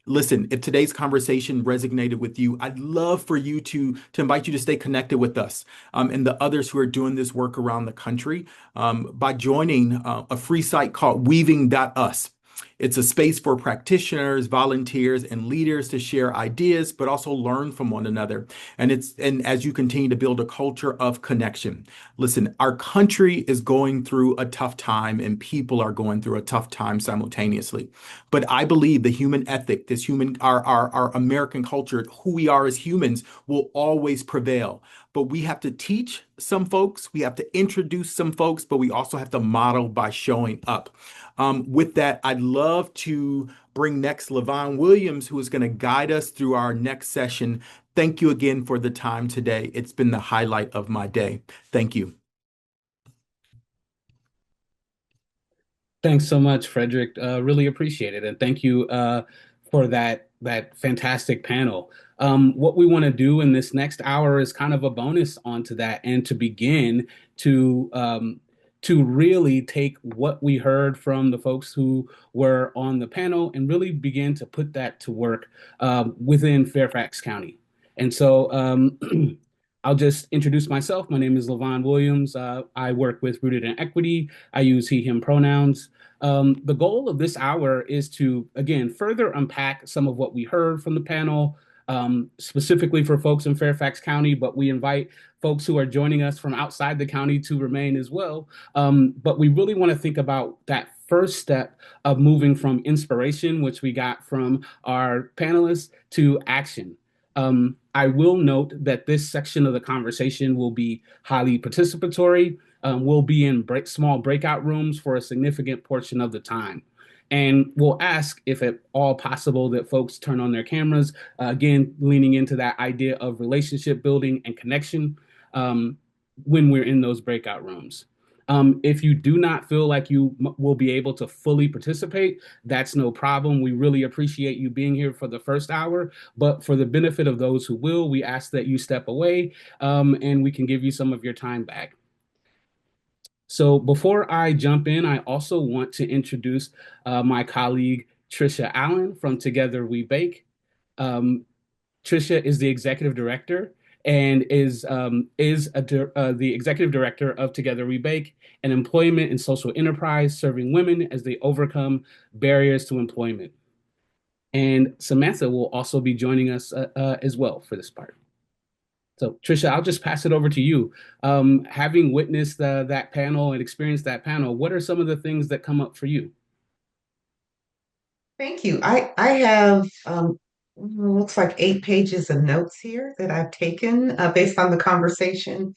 Listen, if today's conversation resonated with you, I'd love for you to invite you to stay connected with us and the others who are doing this work around the country by joining a free site called weaving.us. It's a space for practitioners, volunteers, and leaders to share ideas, but also learn from one another. And as you continue to build a culture of connection. Listen, our country is going through a tough time, and people are going through a tough time simultaneously. But I believe the human ethic, our American culture, who we are as humans, will always prevail. But we have to teach some folks, we have to introduce some folks, but we also have to model by showing up. With that, I'd love to bring next Levon Williams, who is going to guide us through our next session. Thank you again for the time today. It's been the highlight of my day. Thank you. Thanks so much, Frederick. Really appreciate it. And thank you for that fantastic panel. What we want to do in this next hour is kind of a bonus onto that and to begin to really take what we heard from the folks who were on the panel and really begin to put that to work within Fairfax County. And so I'll just introduce myself. My name is Levon Williams. I work with Rooted in Equity. I use he, him pronouns. The goal of this hour is to, again, further unpack some of what we heard from the panel, specifically for folks in Fairfax County, but we invite folks who are joining us from outside the county to remain as well. But we really want to think about that first step of moving from inspiration, which we got from our panelists, to action. I will note that this section of the conversation will be highly participatory. We'll be in small breakout rooms for a significant portion of the time. And we'll ask if at all possible that folks turn on their cameras, again, leaning into that idea of relationship building and connection when we're in those breakout rooms. If you do not feel like you will be able to fully participate, that's no problem. We really appreciate you being here for the first hour, but for the benefit of those who will, we ask that you step away and we can give you some of your time back. So before I jump in, I also want to introduce my colleague, Trisha Allen from Together We Bake. Trisha is the executive director and is the executive director of Together We Bake, an employment and social enterprise serving women as they overcome barriers to employment. And Samantha will also be joining us as well for this part. So, Trisha, I'll just pass it over to you. Having witnessed that panel and experienced that panel, what are some of the things that come up for you? Thank you. I have looks like 8 pages of notes here that I've taken based on the conversation.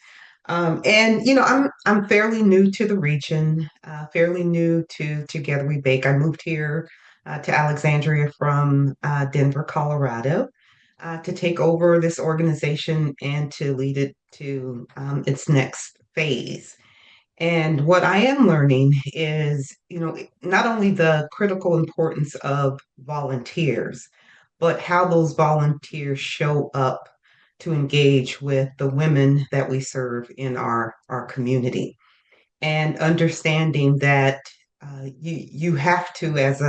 And I'm fairly new to the region, fairly new to Together We Bake. I moved here to Alexandria from Denver, Colorado, to take over this organization and to lead it to its next phase. And what I am learning is, not only the critical importance of volunteers, but how those volunteers show up to engage with the women that we serve in our community. And understanding that you have to, as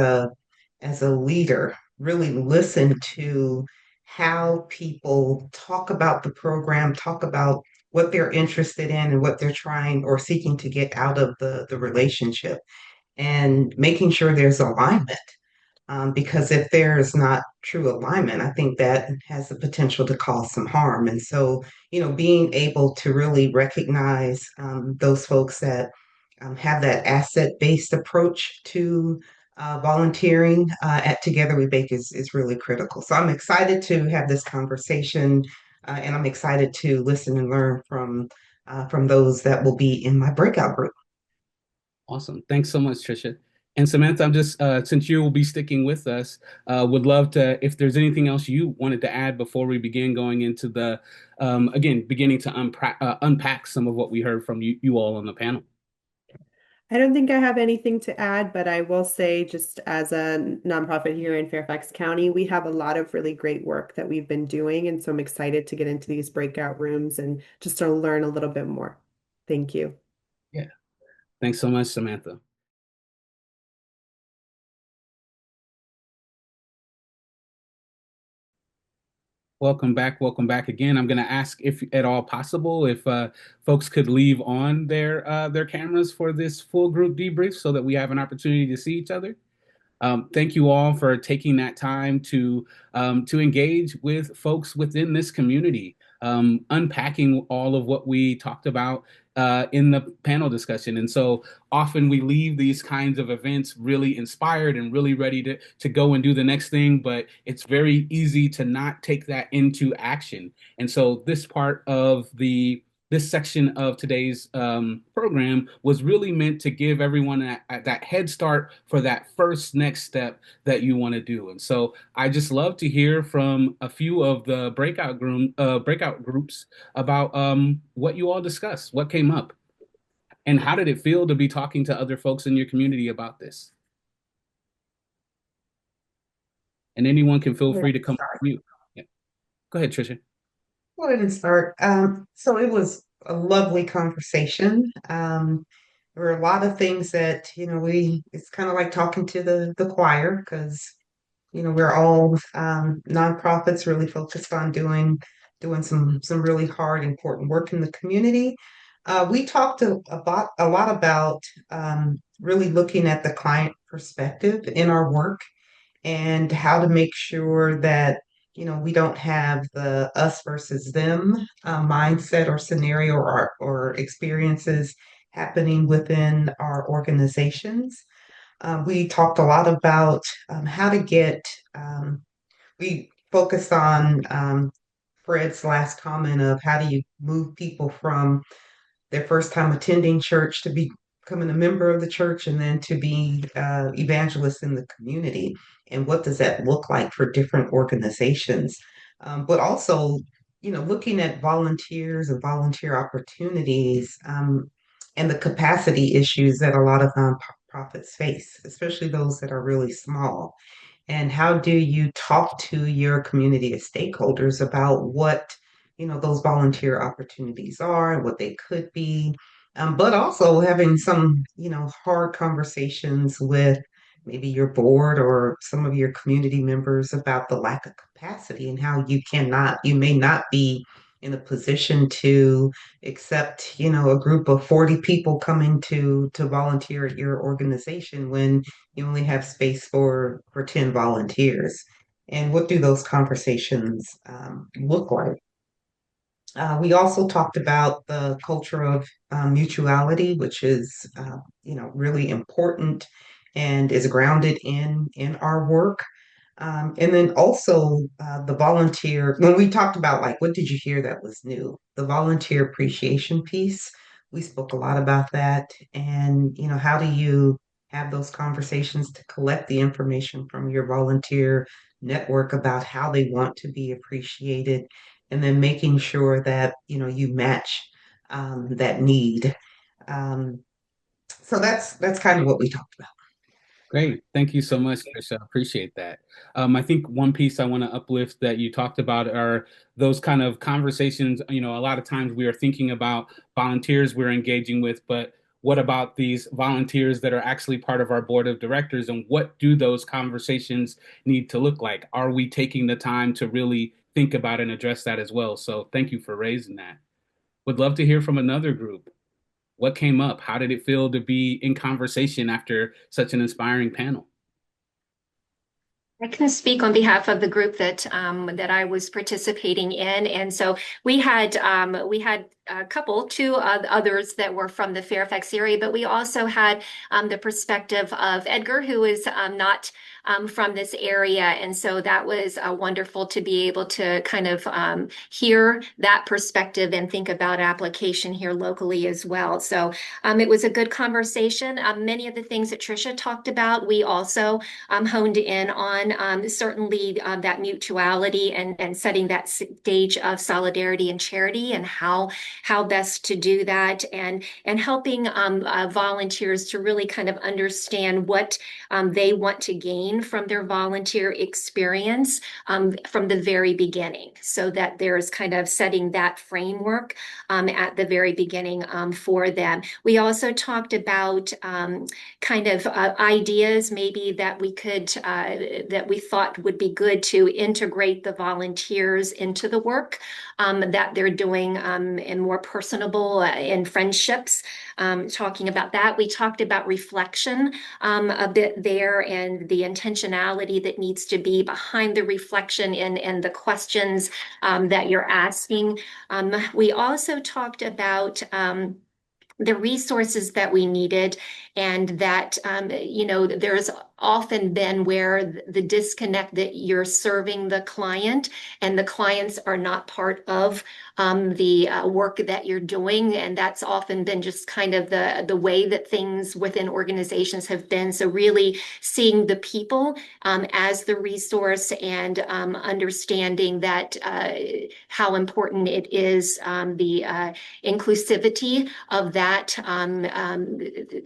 a leader, really listen to how people talk about the program, talk about what they're interested in and what they're trying or seeking to get out of the relationship, and making sure there's alignment. Because if there's not true alignment, I think that has the potential to cause some harm. And so, being able to really recognize those folks that have that asset-based approach to volunteering at Together We Bake is really critical. So I'm excited to have this conversation, and I'm excited to listen and learn from those that will be in my breakout group. Awesome. Thanks so much, Trisha. And Samantha, I'm just, since you will be sticking with us, would love to, if there's anything else you wanted to add before we begin going into beginning to unpack some of what we heard from you all on the panel. I don't think I have anything to add, but I will say, just as a nonprofit here in Fairfax County, we have a lot of really great work that we've been doing. And so I'm excited to get into these breakout rooms and just to learn a little bit more. Thank you. Yeah. Thanks so much, Samantha. Welcome back. Welcome back again. I'm going to ask, if at all possible, if folks could leave on their cameras for this full group debrief so that we have an opportunity to see each other. Thank you all for taking that time to engage with folks within this community, unpacking all of what we talked about in the panel discussion. And so often we leave these kinds of events really inspired and really ready to go and do the next thing, but it's very easy to not take that into action. And so this section of today's program was really meant to give everyone that head start for that first next step that you want to do. And so I just love to hear from a few of the breakout groups about what you all discussed, what came up, and how did it feel to be talking to other folks in your community about this? And anyone can feel free to come to you. Yeah. Go ahead, Trisha. Go ahead and start. So it was a lovely conversation. There were a lot of things that, it's kind of like talking to the choir, because, we're all nonprofits really focused on doing some really hard, important work in the community. We talked a lot about really looking at the client perspective in our work, and how to make sure that we don't have the us versus them mindset or scenario or experiences happening within our organizations. We talked a lot about how to we focused on Fred's last comment of how do you move people from their first time attending church to becoming a member of the church, and then to be evangelists in the community. And what does that look like for different organizations? But also, looking at volunteers and volunteer opportunities, and the capacity issues that a lot of nonprofits face, especially those that are really small. And how do you talk to your community of stakeholders about what those volunteer opportunities are and what they could be, but also having some hard conversations with maybe your board or some of your community members about the lack of capacity, and how you may not be in a position to accept, a group of 40 people coming to volunteer at your organization when you only have space for 10 volunteers? And what do those conversations look like? We also talked about the culture of mutuality, which is, really important and is grounded in our work. And then also the volunteer, when we talked about like, what did you hear that was new? The volunteer appreciation piece, we spoke a lot about that. And, how do you have those conversations to collect the information from your volunteer network about how they want to be appreciated, and then making sure that, you match that need. Um, so that's kind of what we talked about. Great. Thank you so much, Trisha. Appreciate that. I think one piece I want to uplift that you talked about are those kind of conversations. A lot of times we are thinking about volunteers we're engaging with, but what about these volunteers that are actually part of our board of directors, and what do those conversations need to look like? Are we taking the time to really think about and address that as well? So thank you for raising that. Would love to hear from another group. What came up? How did it feel to be in conversation after such an inspiring panel? I can speak on behalf of the group that I was participating in, and so we had a couple, two others that were from the Fairfax area, but we also had the perspective of Edgar, who is not from this area, and so that was wonderful to be able to kind of hear that perspective and think about application here locally as well. So it was a good conversation. Many of the things that Tricia talked about, we also honed in on, certainly that mutuality and setting that stage of solidarity and charity, and how best to do that, and helping volunteers to really kind of understand what they want to gain from their volunteer experience from the very beginning, so that there's kind of setting that framework at the very beginning for them. We also talked about kind of ideas maybe that we could that we thought would be good to integrate the volunteers into the work that they're doing, and more personable in friendships. Talking about that, we talked about reflection a bit there, and the intentionality that needs to be behind the reflection and the questions that you're asking. We also talked about the resources that we needed, and that there's often been where the disconnect, that you're serving the client and the clients are not part of the work that you're doing, and that's often been just kind of the way that things within organizations have been. So really seeing the people as the resource, and understanding that how important it is, the inclusivity of that,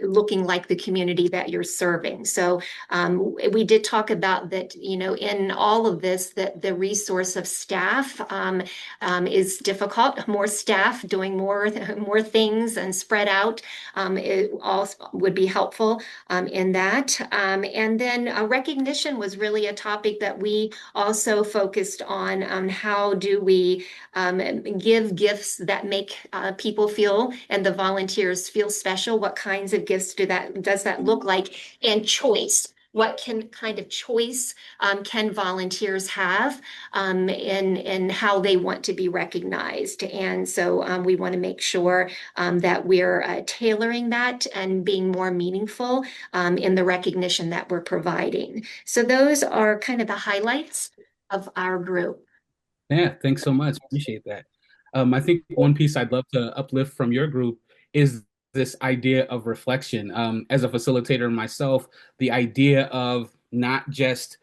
looking like the community that you're serving. So we did talk about that, in all of this, that the resource of staff is difficult. More staff doing more things and spread out, it also would be helpful in that. And then recognition was really a topic that we also focused on. How do we give gifts that make people feel, and the volunteers feel special? What kinds of gifts does that look like? And choice. What kind of choice can volunteers have in how they want to be recognized? And so we want to make sure that we're tailoring that and being more meaningful in the recognition that we're providing. So those are kind of the highlights of our group. Yeah, thanks so much. Appreciate that. I think one piece I'd love to uplift from your group is this idea of reflection. As a facilitator myself, the idea of not just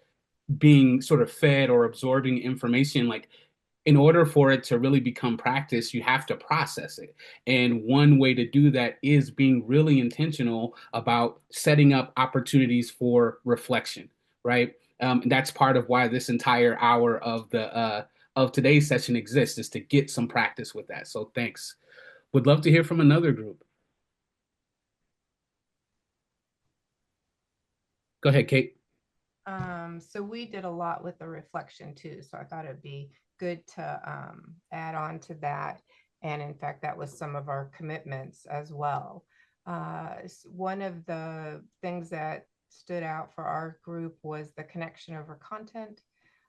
being sort of fed or absorbing information, like in order for it to really become practice, you have to process it. And one way to do that is being really intentional about setting up opportunities for reflection, right? And that's part of why this entire hour of today's session exists, is to get some practice with that. So thanks. Would love to hear from another group. Go ahead, Kate. So we did a lot with the reflection too. So I thought it'd be good to add on to that. And in fact, that was some of our commitments as well. One of the things that stood out for our group was the connection over content.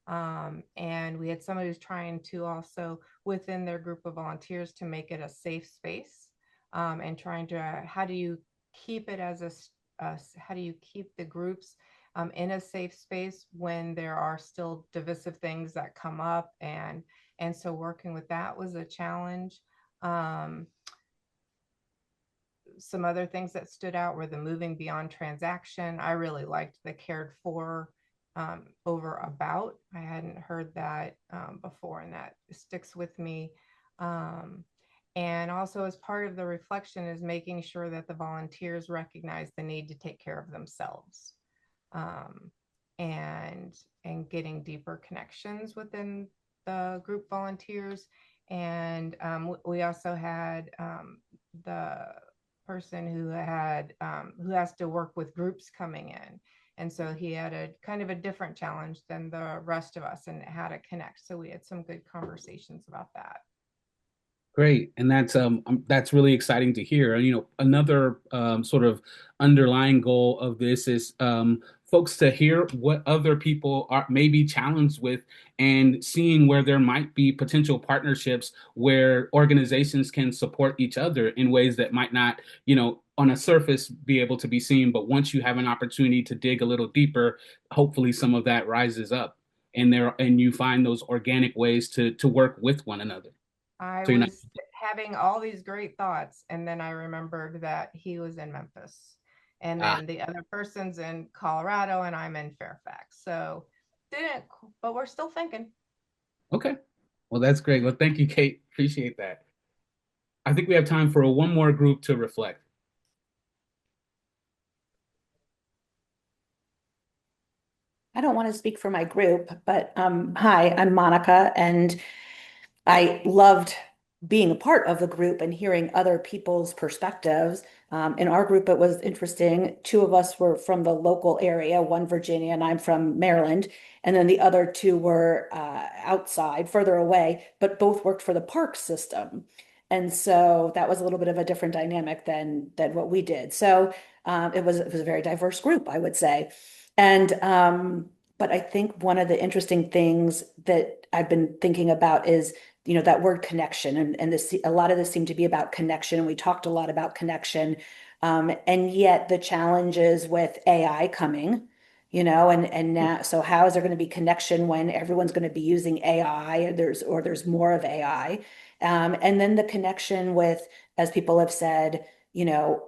And we had somebody who's trying to also, within their group of volunteers, to make it a safe space, and trying to, how do you keep it as how do you keep the groups in a safe space when there are still divisive things that come up, and so working with that was a challenge. Some other things that stood out were the moving beyond transaction. I really liked the cared for over about. I hadn't heard that before, and that sticks with me. And also, as part of the reflection, is making sure that the volunteers recognize the need to take care of themselves, and getting deeper connections within the group volunteers. And we also had the person who has to work with groups coming in. And so he had a kind of a different challenge than the rest of us and how to connect. So we had some good conversations about that. Great, and that's really exciting to hear. You know, another sort of underlying goal of this is folks to hear what other people are maybe challenged with, and seeing where there might be potential partnerships where organizations can support each other in ways that might not, you know, on a surface be able to be seen, but once you have an opportunity to dig a little deeper, hopefully some of that rises up, and you find those organic ways to work with one another. I So you're not. was having all these great thoughts, and then I remembered that he was in Memphis, and then the other person's in Colorado, and I'm in Fairfax. So didn't, but we're still thinking. Okay. Well, that's great. Well, thank you, Kate. Appreciate that. I think we have time for one more group to reflect. I don't want to speak for my group, but hi, I'm Monica, and I loved being a part of the group and hearing other people's perspectives. In our group, it was interesting. Two of us were from the local area, one Virginia, and I'm from Maryland. And then the other two were outside, further away, but both worked for the park system. And so that was a little bit of a different dynamic than what we did. So it was a very diverse group, I would say. And but I think one of the interesting things that I've been thinking about is, you know, that word connection, and this, a lot of this seemed to be about connection, and we talked a lot about connection, and yet the challenges with AI coming, you know, and now, so how is there going to be connection when everyone's going to be using AI, or there's more of AI, and then the connection with, as people have said, you know,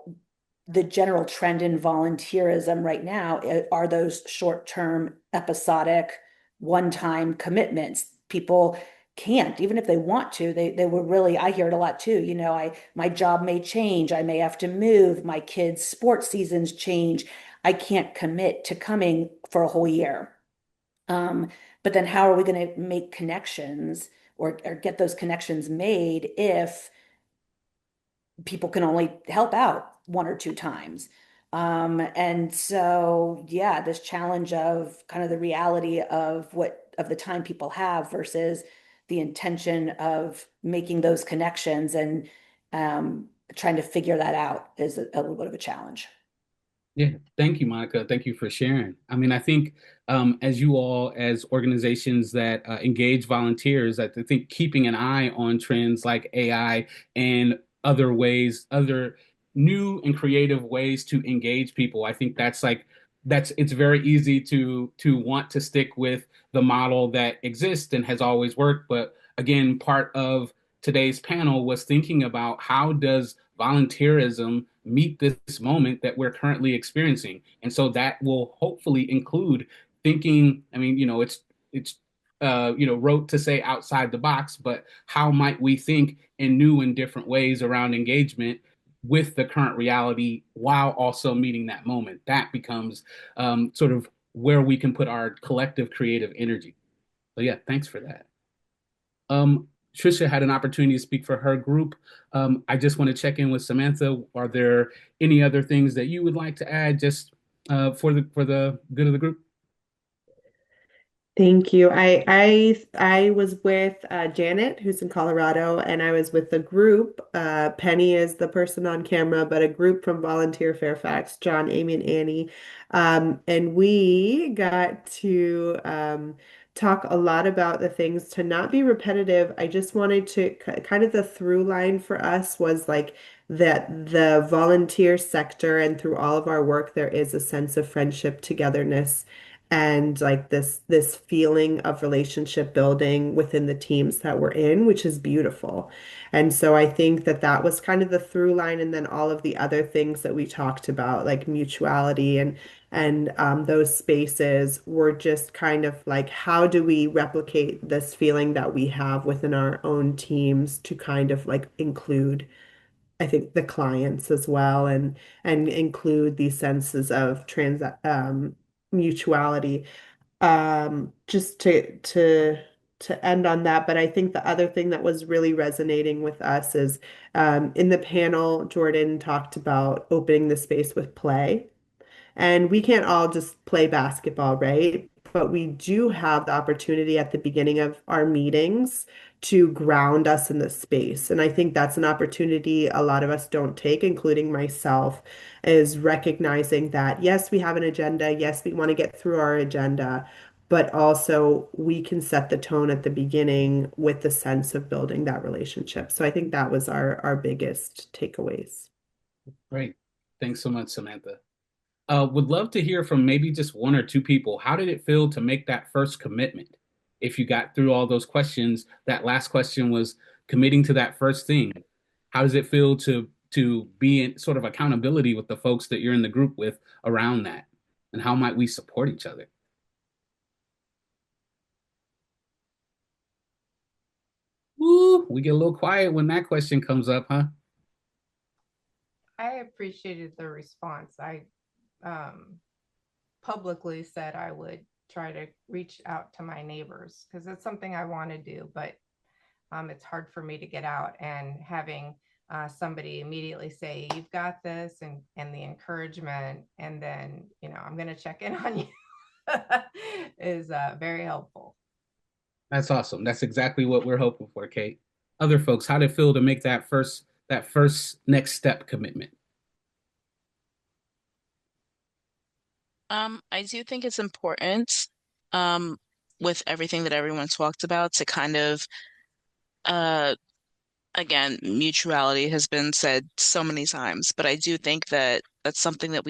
the general trend in volunteerism right now are those short-term, episodic, one-time commitments. People can't, even if they want to, they were really, I hear it a lot too, you know, my job may change, I may have to move, my kids' sports seasons change, I can't commit to coming for a whole year. But then how are we going to make connections, or get those connections made if people can only help out one or two times? And so, yeah, this challenge of kind of the reality of the time people have versus the intention of making those connections, and trying to figure that out is a little bit of a challenge. Yeah, thank you, Monica. Thank you for sharing. I mean, I think as you all, as organizations that engage volunteers, I think keeping an eye on trends like AI and other ways, other new and creative ways to engage people, I think it's very easy to want to stick with the model that exists and has always worked. But again, part of today's panel was thinking about, how does volunteerism meet this moment that we're currently experiencing? And so that will hopefully include thinking, I mean, you know, it's you know, wrote to say outside the box, but how might we think in new and different ways around engagement with the current reality while also meeting that moment? That becomes sort of where we can put our collective creative energy. So yeah, thanks for that. Trisha had an opportunity to speak for her group. I just want to check in with Samantha. Are there any other things that you would like to add, just for the good of the group? Thank you. I was with Janet, who's in Colorado, and I was with a group. Penny is the person on camera, but a group from Volunteer Fairfax, John, Amy, and Annie. And we got to talk a lot about the things to not be repetitive. I just wanted to kind of the through line for us was like that the volunteer sector and through all of our work, there is a sense of friendship, togetherness and like this feeling of relationship building within the teams that we're in, which is beautiful. And so I think that that was kind of the through line, and then all of the other things that we talked about, like mutuality and those spaces were just kind of like, how do we replicate this feeling that we have within our own teams to kind of like include, I think, the clients as well, and include these senses of mutuality. Just to end on that, but I think the other thing that was really resonating with us is in the panel, Jordan talked about opening the space with play. And we can't all just play basketball, right? But we do have the opportunity at the beginning of our meetings to ground us in the space. And I think that's an opportunity a lot of us don't take, including myself, is recognizing that, yes, we have an agenda. Yes, we want to get through our agenda, but also we can set the tone at the beginning with the sense of building that relationship. So I think that was our biggest takeaways. Great. Thanks so much, Samantha. Would love to hear from maybe just one or two people. How did it feel to make that first commitment? If you got through all those questions, that last question was committing to that first thing. How does it feel to be in sort of accountability with the folks that you're in the group with around that? And how might we support each other? Woo, we get a little quiet when that question comes up, huh? I appreciated the response. I publicly said I would try to reach out to my neighbors because it's something I want to do, but it's hard for me to get out, and having somebody immediately say, "You've got this," and the encouragement, and then, I'm going to check in on you is very helpful. That's awesome. That's exactly what we're hoping for, Kate. Other folks, how did it feel to make that first next step commitment? I do think it's important, um, with everything that everyone talked about to kind of, uh, again, mutuality has been said so many times, but I do think that that's something that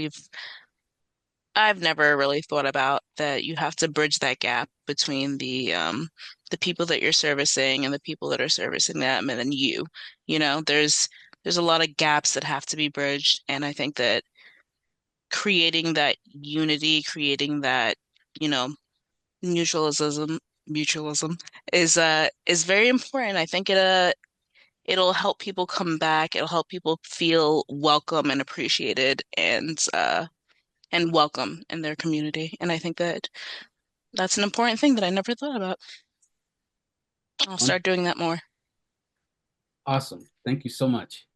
I've never really thought about, that you have to bridge that gap between the people that you're servicing and the people that are servicing them, and then you. There's a lot of gaps that have to be bridged, and I think that creating that unity, creating that, you know, mutualism is very important. I think it'll help people come back. It'll help people feel welcome and appreciated and welcome in their community. And I think that that's an important thing that I never thought about. I'll start doing that more. Awesome. Thank you so much.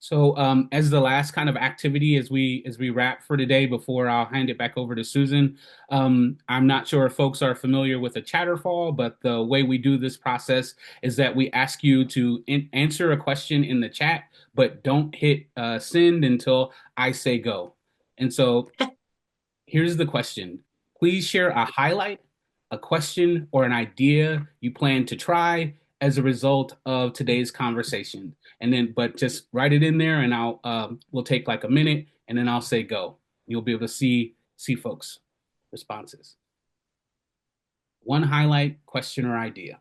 So as the last kind of activity as we wrap for today before I'll hand it back over to Susan, I'm not sure if folks are familiar with a chatterfall, but the way we do this process is that we ask you to answer a question in the chat, but don't hit send until I say go. And so here's the question. Please share a highlight, a question, or an idea you plan to try as a result of today's conversation. And then, but just write it in there, and we'll take like a minute, and then I'll say go. You'll be able to see folks' responses. One highlight, question, or idea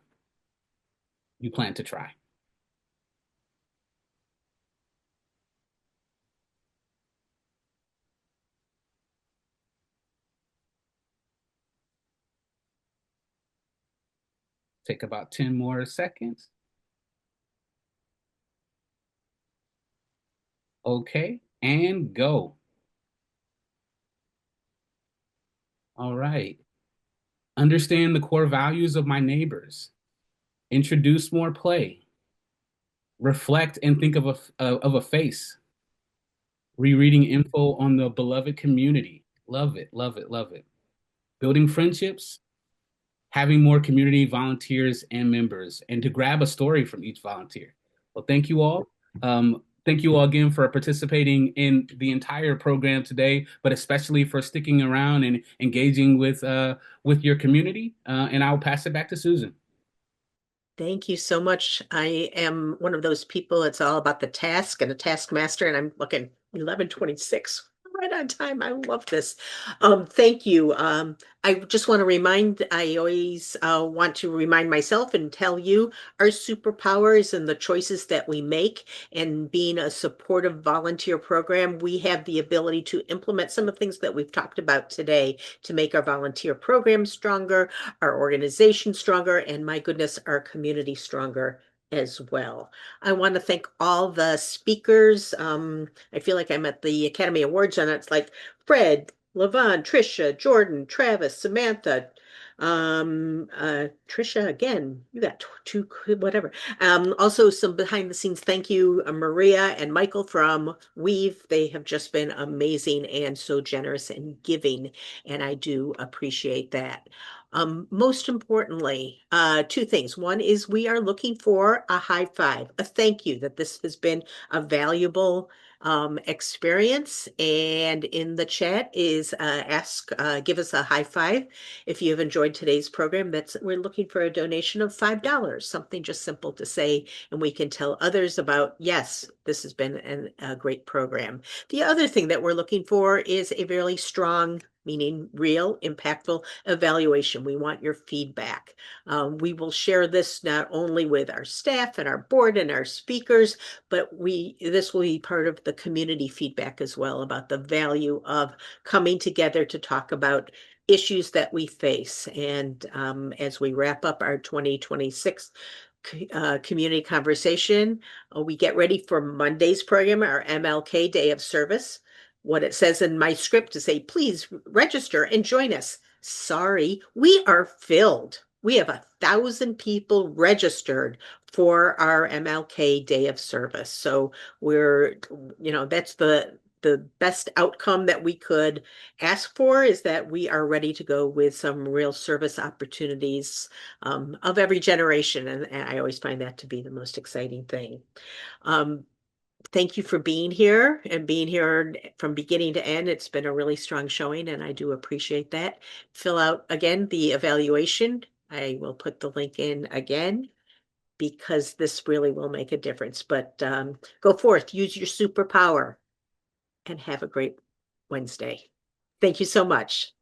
you plan to try. Take about 10 more seconds. Okay, and go. All right. Understand the core values of my neighbors. Introduce more play. Reflect and think of a face. Rereading info on the beloved community. Love it, love it, love it. Building friendships. having more community volunteers and members, and to grab a story from each volunteer. Well, thank you all. Thank you all again for participating in the entire program today, but especially for sticking around and engaging with your community. And I'll pass it back to Susan. Thank you so much. I am one of those people, it's all about the task and a taskmaster, and I'm looking 11:26. Right on time. I love this. Thank you. I just want to remind, I always want to remind myself and tell you our superpowers and the choices that we make. And being a supportive volunteer program, we have the ability to implement some of the things that we've talked about today to make our volunteer program stronger, our organization stronger, and my goodness, our community stronger as well. I want to thank all the speakers. I feel like I'm at the Academy Awards and it's like Fred, Levon, Trisha, Jordan, Travis, Samantha, Trisha again, you got two, whatever. Also some behind the scenes, thank you, Maria and Michael from Weave. They have just been amazing and so generous and giving, and I do appreciate that. Most importantly, two things. One is we are looking for a high five, a thank you that this has been a valuable experience. And in the chat is give us a high five if you have enjoyed today's program. We're looking for a donation of $5, something just simple to say, and we can tell others about, yes, this has been a great program. The other thing that we're looking for is a really strong, meaning real, impactful evaluation. We want your feedback. We will share this not only with our staff and our board and our speakers, but this will be part of the community feedback as well about the value of coming together to talk about issues that we face. And as we wrap up our 2026 community conversation, we get ready for Monday's program, our MLK Day of Service. What it says in my script to say, please register and join us. Sorry, we are filled. We have 1,000 people registered for our MLK Day of Service. So that's the best outcome that we could ask for, is that we are ready to go with some real service opportunities of every generation. And I always find that to be the most exciting thing. Thank you for being here and being here from beginning to end. It's been a really strong showing, and I do appreciate that. Fill out again the evaluation. I will put the link in again because this really will make a difference. But go forth, use your superpower, and have a great Wednesday. Thank you so much.